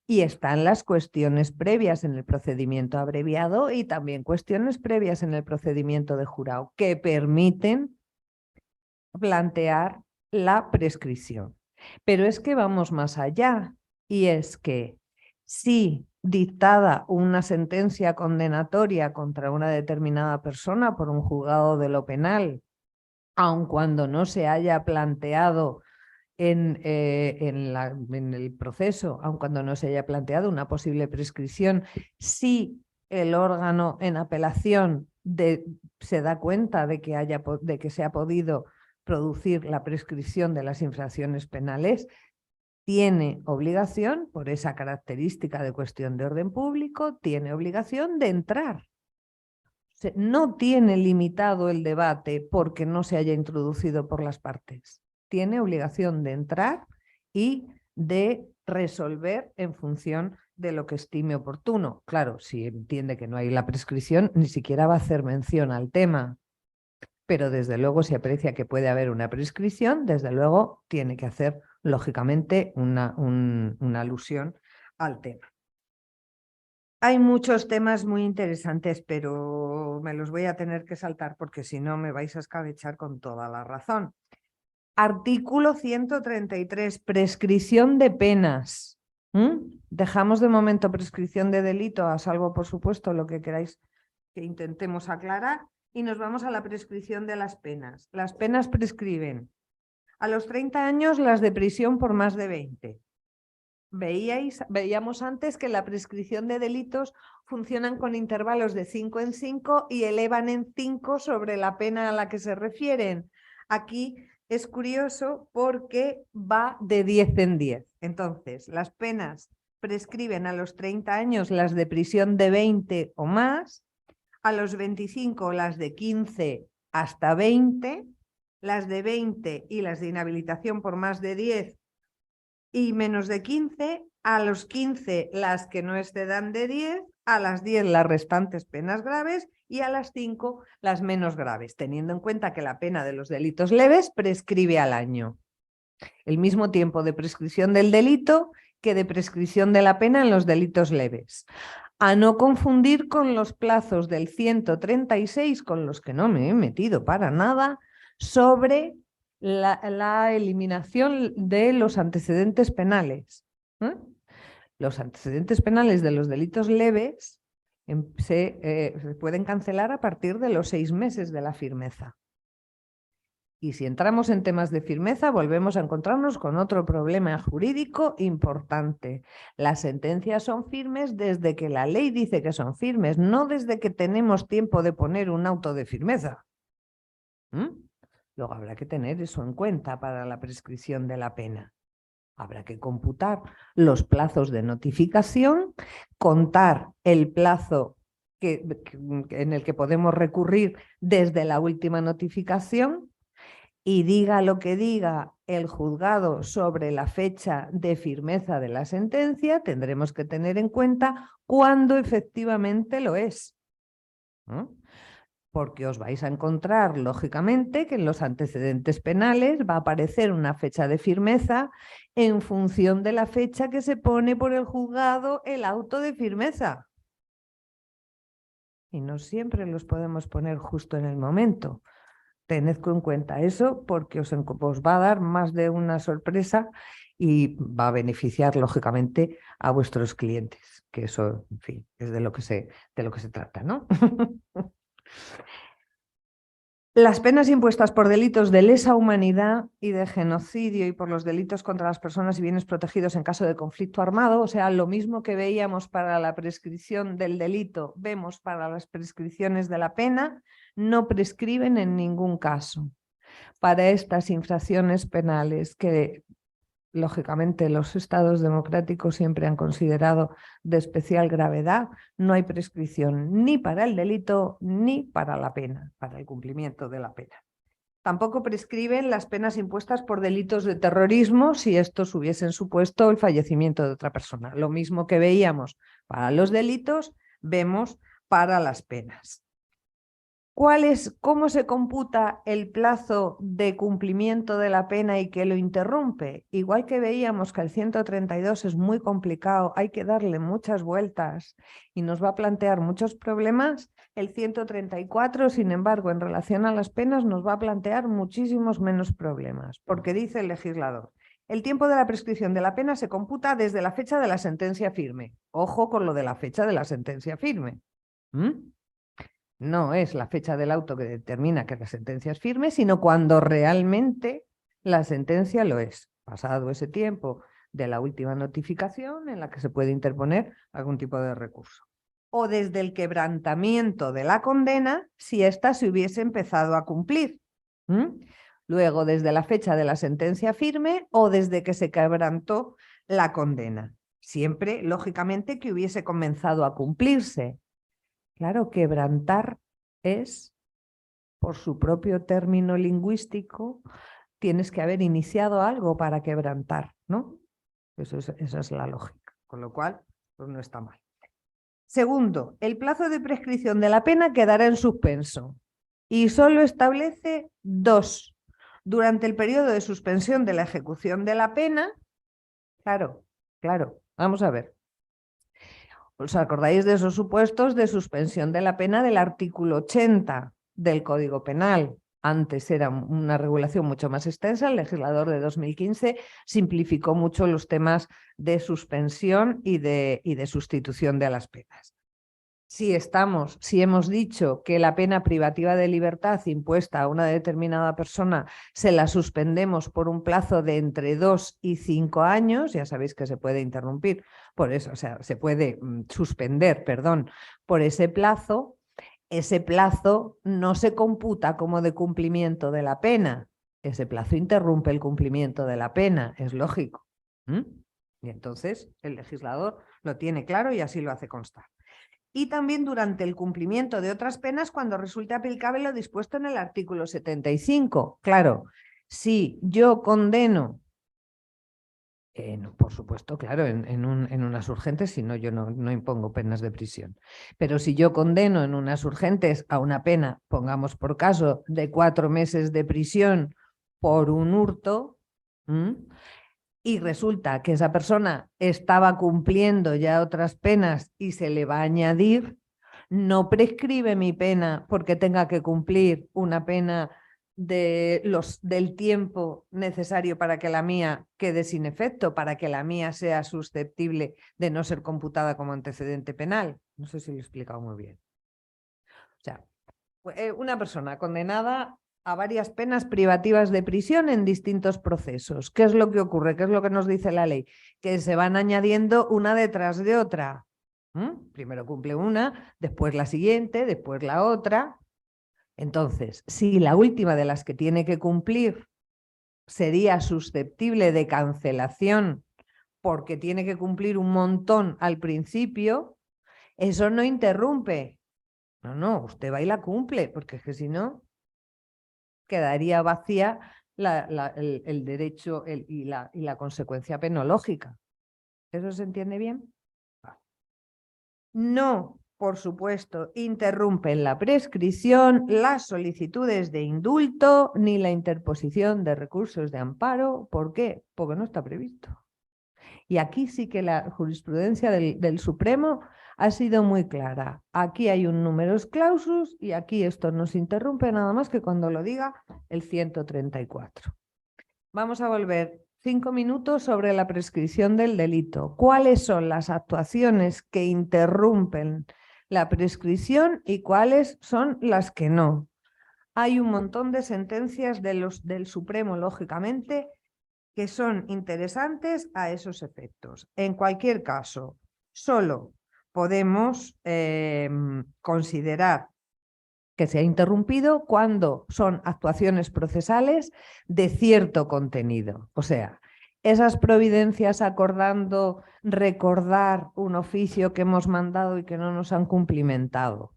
S2: y están las cuestiones previas en el procedimiento abreviado y también cuestiones previas en el procedimiento de jurado que permiten plantear la prescripción. Pero es que vamos más allá y es que si dictada una sentencia condenatoria contra una determinada persona por un juzgado de lo penal, aun cuando no se haya planteado en el proceso, aun cuando no se haya planteado una posible prescripción, si el órgano en apelación se da cuenta de que se ha podido producir la prescripción de las infracciones penales, tiene obligación, por esa característica de cuestión de orden público, tiene obligación de entrar. No tiene limitado el debate porque no se haya introducido por las partes. Tiene obligación de entrar y de resolver en función de lo que estime oportuno. Claro, si entiende que no hay la prescripción, ni siquiera va a hacer mención al tema. Pero desde luego, si aprecia que puede haber una prescripción, desde luego tiene que hacer, lógicamente, una alusión al tema. Hay muchos temas muy interesantes, pero me los voy a tener que saltar porque si no me vais a escabechar con toda la razón. Artículo 133, prescripción de penas. Dejamos de momento prescripción de delito, a salvo, por supuesto, lo que queráis que intentemos aclarar, y nos vamos a la prescripción de las penas. Las penas prescriben a los 30 años las de prisión por más de 20. Veíamos antes que la prescripción de delitos funcionan con intervalos de 5 en 5 y elevan en 5 sobre la pena a la que se refieren. Aquí es curioso porque va de 10 en 10. Entonces, las penas prescriben a los 30 años las de prisión de 20 o más, a los 25 las de 15 hasta 20, las de 20 y las de inhabilitación por más de 10 y menos de 15, a los 15 las que no excedan de 10, a las 10 las restantes penas graves y a las 5 las menos graves, teniendo en cuenta que la pena de los delitos leves prescribe al año. El mismo tiempo de prescripción del delito que de prescripción de la pena en los delitos leves. A no confundir con los plazos del 136, con los que no me he metido para nada, sobre la eliminación de los antecedentes penales. Los antecedentes penales de los delitos leves se pueden cancelar a partir de los 6 meses de la firmeza. Y si entramos en temas de firmeza, volvemos a encontrarnos con otro problema jurídico importante. Las sentencias son firmes desde que la ley dice que son firmes, no desde que tenemos tiempo de poner un auto de firmeza. Luego habrá que tener eso en cuenta para la prescripción de la pena. Habrá que computar los plazos de notificación, contar el plazo en el que podemos recurrir desde la última notificación y diga lo que diga el juzgado sobre la fecha de firmeza de la sentencia, tendremos que tener en cuenta cuándo efectivamente lo es. Porque os vais a encontrar, lógicamente, que en los antecedentes penales va a aparecer una fecha de firmeza en función de la fecha que se pone por el juzgado el auto de firmeza. Y no siempre los podemos poner justo en el momento. Tened en cuenta eso porque os va a dar más de una sorpresa y va a beneficiar, lógicamente, a vuestros clientes, que eso, en fin, es de lo que se trata, ¿no? Las penas impuestas por delitos de lesa humanidad y de genocidio y por los delitos contra las personas y bienes protegidos en caso de conflicto armado, o sea, lo mismo que veíamos para la prescripción del delito, vemos para las prescripciones de la pena, no prescriben en ningún caso. Para estas infracciones penales que, lógicamente, los estados democráticos siempre han considerado de especial gravedad, no hay prescripción ni para el delito ni para la pena, para el cumplimiento de la pena. Tampoco prescriben las penas impuestas por delitos de terrorismo si estos hubiesen supuesto el fallecimiento de otra persona. Lo mismo que veíamos para los delitos, vemos para las penas. ¿Cómo se computa el plazo de cumplimiento de la pena y que lo interrumpe? Igual que veíamos que el 132 es muy complicado, hay que darle muchas vueltas y nos va a plantear muchos problemas, el 134, sin embargo, en relación a las penas nos va a plantear muchísimos menos problemas, porque dice el legislador, el tiempo de la prescripción de la pena se computa desde la fecha de la sentencia firme. Ojo con lo de la fecha de la sentencia firme. No es la fecha del auto que determina que la sentencia es firme, sino cuando realmente la sentencia lo es. Pasado ese tiempo de la última notificación en la que se puede interponer algún tipo de recurso. O desde el quebrantamiento de la condena si ésta se hubiese empezado a cumplir. Luego, desde la fecha de la sentencia firme o desde que se quebrantó la condena. Siempre, lógicamente, que hubiese comenzado a cumplirse. Claro, quebrantar es, por su propio término lingüístico, tienes que haber iniciado algo para quebrantar, ¿no? Esa es la lógica, con lo cual pues no está mal. Segundo, el plazo de prescripción de la pena quedará en suspenso y solo establece 2. Durante el periodo de suspensión de la ejecución de la pena, claro, vamos a ver. ¿Os acordáis de esos supuestos de suspensión de la pena del artículo 80 del Código Penal? Antes era una regulación mucho más extensa, el legislador de 2015 simplificó mucho los temas de suspensión y de sustitución de las penas. Si hemos dicho que la pena privativa de libertad impuesta a una determinada persona se la suspendemos por un plazo de entre 2 y 5 años, ya sabéis que se puede interrumpir por eso, o sea, se puede suspender, perdón, por ese plazo no se computa como de cumplimiento de la pena. Ese plazo interrumpe el cumplimiento de la pena, es lógico. Y entonces el legislador lo tiene claro y así lo hace constar. Y también durante el cumplimiento de otras penas cuando resulte aplicable lo dispuesto en el artículo 75. Claro, si yo condeno, por supuesto, claro, en unas urgentes, si no yo no impongo penas de prisión. Pero si yo condeno en unas urgentes a una pena, pongamos por caso, de 4 meses de prisión por un hurto, y resulta que esa persona estaba cumpliendo ya otras penas y se le va a añadir, no prescribe mi pena porque tenga que cumplir una pena del tiempo necesario para que la mía quede sin efecto, para que la mía sea susceptible de no ser computada como antecedente penal. No sé si lo he explicado muy bien. O sea, una persona condenada a varias penas privativas de prisión en distintos procesos. ¿Qué es lo que ocurre? ¿Qué es lo que nos dice la ley? Que se van añadiendo una detrás de otra. Primero cumple una, después la siguiente, después la otra. Entonces, si la última de las que tiene que cumplir sería susceptible de cancelación porque tiene que cumplir un montón al principio, eso no interrumpe. No, usted va y la cumple, porque es que si no, quedaría vacía el derecho y la consecuencia penológica. ¿Eso se entiende bien? No, por supuesto, interrumpen la prescripción, las solicitudes de indulto ni la interposición de recursos de amparo. ¿Por qué? Porque no está previsto. Y aquí sí que la jurisprudencia del Supremo ha sido muy clara. Aquí hay un numerus clausus y aquí esto no se interrumpe nada más que cuando lo diga el 134. Vamos a volver 5 minutos sobre la prescripción del delito. ¿Cuáles son las actuaciones que interrumpen la prescripción y cuáles son las que no? hay un montón de sentencias del Supremo, lógicamente, que son interesantes a esos efectos. En cualquier caso, solo podemos considerar que se ha interrumpido cuando son actuaciones procesales de cierto contenido. O sea, esas providencias acordando recordar un oficio que hemos mandado y que no nos han cumplimentado.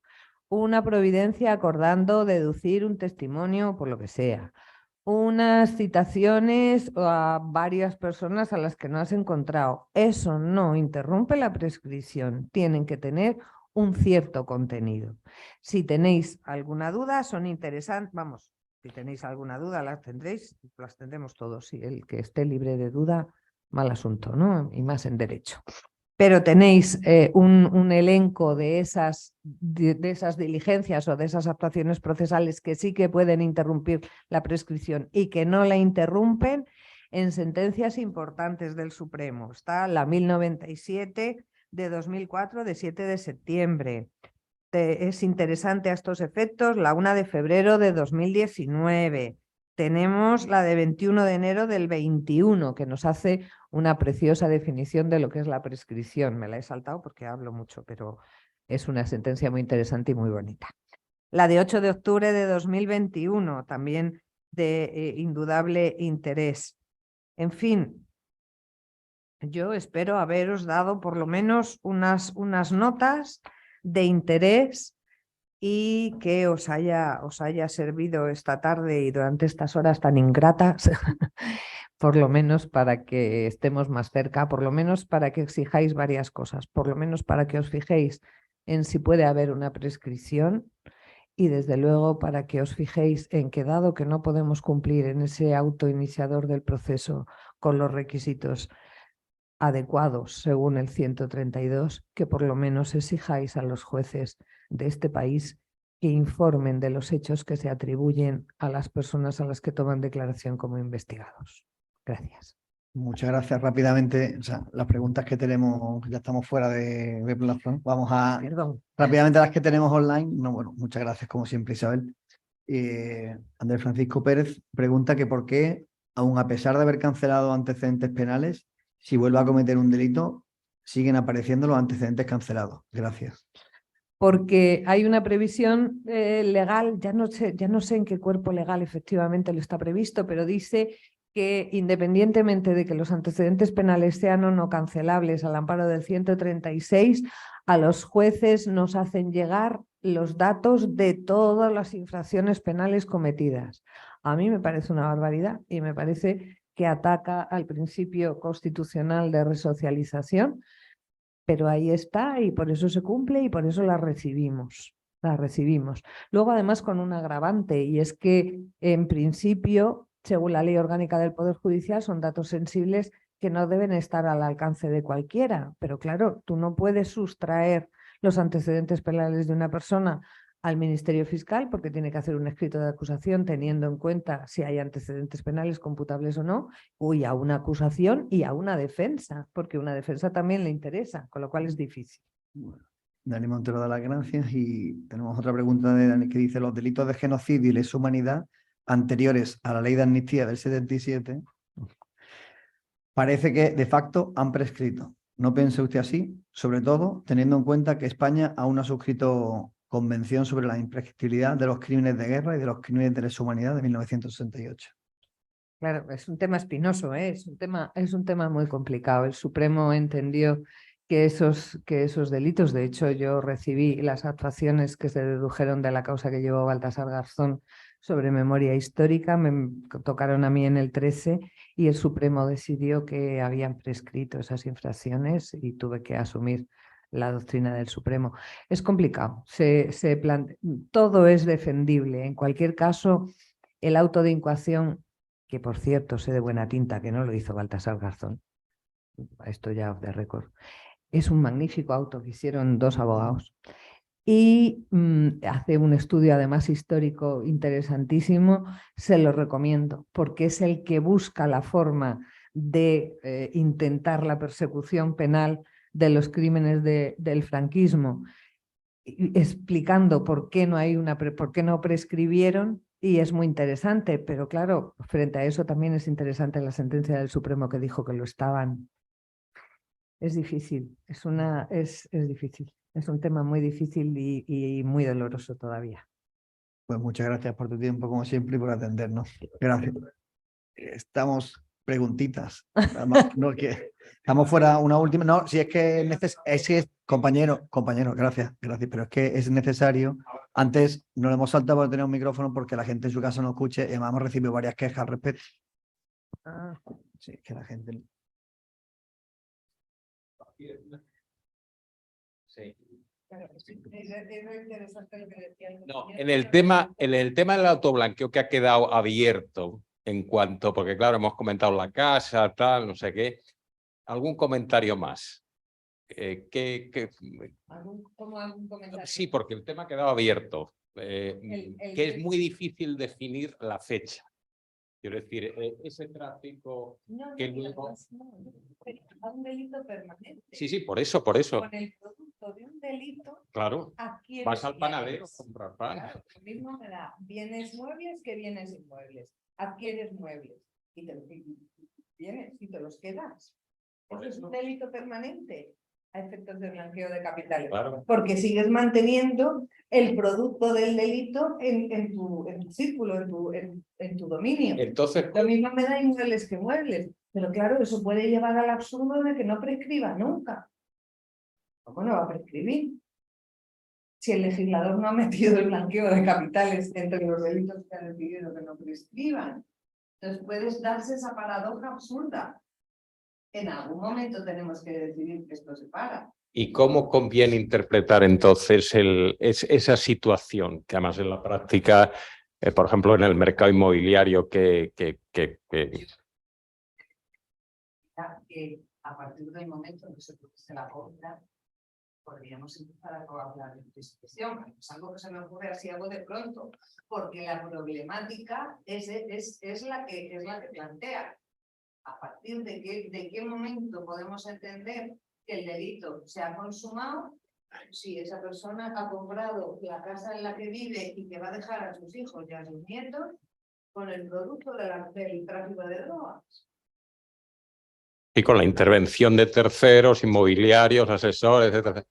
S2: Una providencia acordando deducir un testimonio por lo que sea. Unas citaciones a varias personas a las que no has encontrado. Eso no interrumpe la prescripción. Tienen que tener un cierto contenido. Si tenéis alguna duda, son interesantes. Vamos, si tenéis alguna duda, las tendremos todos. Si el que esté libre de duda, mal asunto, ¿no? Y más en derecho. Pero tenéis un elenco de esas diligencias o de esas actuaciones procesales que sí que pueden interrumpir la prescripción y que no la interrumpen en sentencias importantes del Supremo. Está la 1097 de 2004 de 7 de septiembre. Es interesante a estos efectos la 1 de febrero de 2019. Tenemos la de 21 de enero del 21, que nos hace una preciosa definición de lo que es la prescripción. Me la he saltado porque hablo mucho, pero es una sentencia muy interesante y muy bonita. La de 8 de octubre de 2021, también de indudable interés. En fin, yo espero haberos dado por lo menos unas notas de interés y que os haya servido esta tarde y durante estas horas tan ingratas, por lo menos para que estemos más cerca, por lo menos para que exijáis varias cosas, por lo menos para que os fijéis en si puede haber una prescripción y desde luego para que os fijéis en que dado que no podemos cumplir en ese auto iniciador del proceso con los requisitos adecuados según el 132, que por lo menos exijáis a los jueces de este país que informen de los hechos que se atribuyen a las personas a las que toman declaración como investigados. Gracias.
S1: Muchas gracias. Rápidamente, o sea, las preguntas que tenemos, ya estamos fuera de plataforma. Vamos a rápidamente las que tenemos online. No, bueno, muchas gracias como siempre, Isabel. Andrés Francisco Pérez pregunta que por qué, aun a pesar de haber cancelado antecedentes penales, si vuelve a cometer un delito, siguen apareciendo los antecedentes cancelados. Gracias.
S2: Porque hay una previsión legal, ya no sé en qué cuerpo legal efectivamente lo está previsto, pero dice que independientemente de que los antecedentes penales sean o no cancelables al amparo del 136, a los jueces nos hacen llegar los datos de todas las infracciones penales cometidas. A mí me parece una barbaridad y me parece que ataca al principio constitucional de resocialización, pero ahí está y por eso se cumple y por eso la recibimos. Luego, además, con un agravante, y es que, en principio, según la Ley Orgánica del Poder Judicial, son datos sensibles que no deben estar al alcance de cualquiera. Pero claro, tú no puedes sustraer los antecedentes penales de una persona al Ministerio Fiscal porque tiene que hacer un escrito de acusación teniendo en cuenta si hay antecedentes penales computables o no, y a una acusación y a una defensa, porque una defensa también le interesa, con lo cual es difícil.
S1: Bueno, Dani Montero da las gracias y tenemos otra pregunta de Dani que dice: los delitos de genocidio y lesa humanidad anteriores a la ley de amnistía del 77 parece que de facto han prescrito. ¿No piense usted así? Sobre todo teniendo en cuenta que España aún no ha suscrito Convención sobre la imprescriptibilidad de los crímenes de guerra y de los crímenes de lesa humanidad de 1968.
S2: Claro, es un tema espinoso, ¿eh? Es un tema muy complicado. El Supremo entendió que esos delitos, de hecho yo recibí las actuaciones que se dedujeron de la causa que llevó Baltasar Garzón sobre memoria histórica, me tocaron a mí en el 13 y el Supremo decidió que habían prescrito esas infracciones y tuve que asumir la doctrina del Supremo. Es complicado, todo es defendible. En cualquier caso, el auto de incoación, que por cierto sé de buena tinta que no lo hizo Baltasar Garzón, esto ya off the record, es un magnífico auto que hicieron dos abogados y hace un estudio además histórico interesantísimo, se lo recomiendo porque es el que busca la forma de intentar la persecución penal de los crímenes del franquismo, explicando por qué no prescribieron Y es muy interesante, pero claro, frente a eso también es interesante la sentencia del Supremo que dijo que lo estaban. Es difícil, es difícil, es un tema muy difícil y muy doloroso todavía.
S1: Pues muchas gracias por tu tiempo, como siempre, y por atendernos. Gracias. Estamos preguntitas. Además, no, que estamos fuera una última. No, si es que compañero, gracias, pero es que es necesario. Antes nos hemos saltado por tener un micrófono porque la gente en su casa no escuche y además hemos recibido varias quejas al respecto. Sí, que la gente.
S5: Sí. No, en el tema del autoblanqueo que ha quedado abierto en cuanto, porque claro, hemos comentado la casa, tal, no sé qué. ¿Algún comentario más?
S2: ¿Algún comentario?
S5: Sí, porque el tema ha quedado abierto,
S2: el
S5: que es muy difícil definir la fecha. Quiero decir, ese tráfico que luego...
S2: A un delito permanente.
S5: Sí, por eso.
S2: Con el producto de un delito,
S5: Claro,
S2: adquieres
S5: vas al panadero a
S2: bienes.
S5: comprar pan.
S2: Claro, lo mismo me da bienes muebles que bienes inmuebles. Adquieres muebles y te los quedas.
S5: Por
S2: Eso es
S5: eso.
S2: un delito permanente a efectos de blanqueo de capitales.
S5: Claro.
S2: Porque sigues manteniendo el producto del delito en tu círculo, en tu dominio.
S5: Entonces,
S2: Lo mismo me da inmuebles que muebles. Pero claro, eso puede llevar al absurdo de que no prescriba nunca. ¿Cómo no va a prescribir? Si el legislador no ha metido el blanqueo de capitales entre los delitos que ha decidido que no prescriban. Entonces puedes darse esa paradoja absurda. En algún momento tenemos que decidir que esto se para.
S5: ¿y cómo conviene interpretar entonces esa situación? Que además en la práctica, por ejemplo, en el mercado inmobiliario que
S2: Que a partir del momento en que se produce la compra, podríamos empezar a hablar de prescripción. Es algo que se me ocurre así algo de pronto, porque la problemática es la que plantea. ¿A partir de qué momento podemos entender que el delito se ha consumado? Si esa persona ha comprado la casa en la que vive y que va a dejar a sus hijos y a sus nietos con el producto del tráfico de drogas.
S5: y con la intervención de terceros, inmobiliarios, asesores, etc.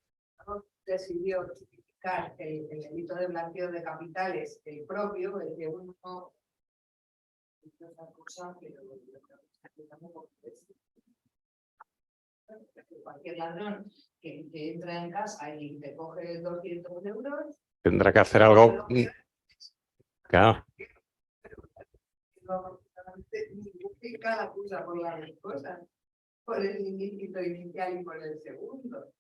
S2: Decidió justificar el delito de blanqueo de capitales, el propio, el que uno cualquier ladrón que entra en casa y te coge 200 euros.
S5: Tendrá que hacer algo. Claro.
S2: Justifica la acusa por las dos cosas, por el ilícito inicial y por el segundo.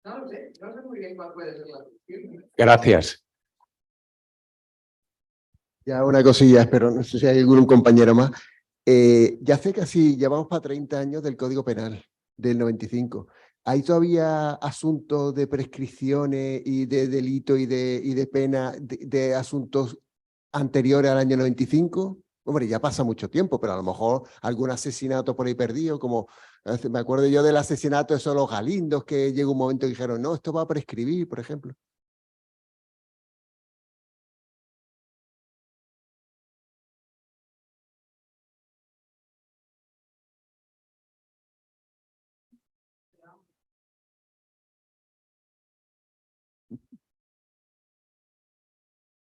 S2: No lo sé, no sé muy bien cuál puede ser la cuestión.
S5: Gracias.
S4: Ya una cosilla, pero no sé si hay algún compañero más. Ya hace casi, llevamos para 30 años del Código Penal del 95. ¿Hay todavía asuntos de prescripciones y de delito y de pena de asuntos anteriores al año 95? Hombre, ya pasa mucho tiempo, pero a lo mejor algún asesinato por ahí perdido, como me acuerdo yo del asesinato de esos los Galindos, que llegó un momento y dijeron, no, esto va a prescribir, por ejemplo.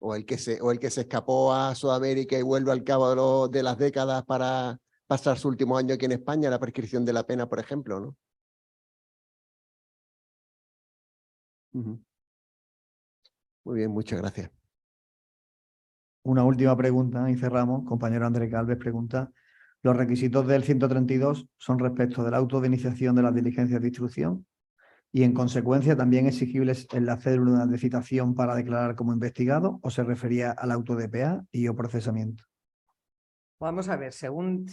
S4: O el que se escapó a Sudamérica y vuelve al cabo de las décadas para pasar su último año aquí en España, la prescripción de la pena, por ejemplo, ¿no? Muy bien, muchas gracias.
S1: Una última pregunta y cerramos. Compañero Andrés Galvez pregunta: ¿los requisitos del 132 son respecto del auto de iniciación de las diligencias de instrucción y en consecuencia también exigibles en la cédula de citación para declarar como investigado, o se refería al auto de PA y o procesamiento?
S2: Vamos a ver, según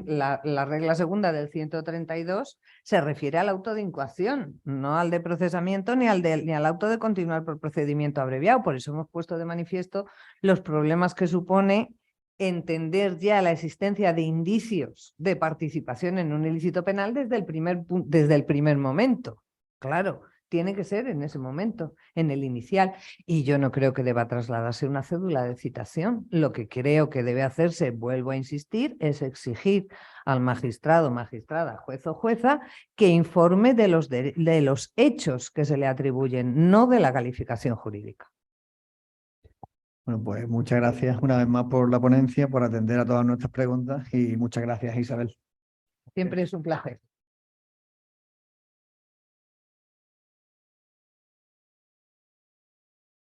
S2: la regla segunda del 132, se refiere al auto de incoación, no al de procesamiento ni al auto de continuar por procedimiento abreviado. Por eso hemos puesto de manifiesto los problemas que supone entender ya la existencia de indicios de participación en un ilícito penal desde el primer momento. Claro, tiene que ser en ese momento, en el inicial. Y yo no creo que deba trasladarse una cédula de citación. Lo que creo que debe hacerse, vuelvo a insistir, es exigir al magistrado, magistrada, juez o jueza que informe de los hechos que se le atribuyen, no de la calificación jurídica.
S1: Bueno, pues muchas gracias una vez más por la ponencia, por atender a todas nuestras preguntas y muchas gracias, Isabel.
S2: Siempre es un placer.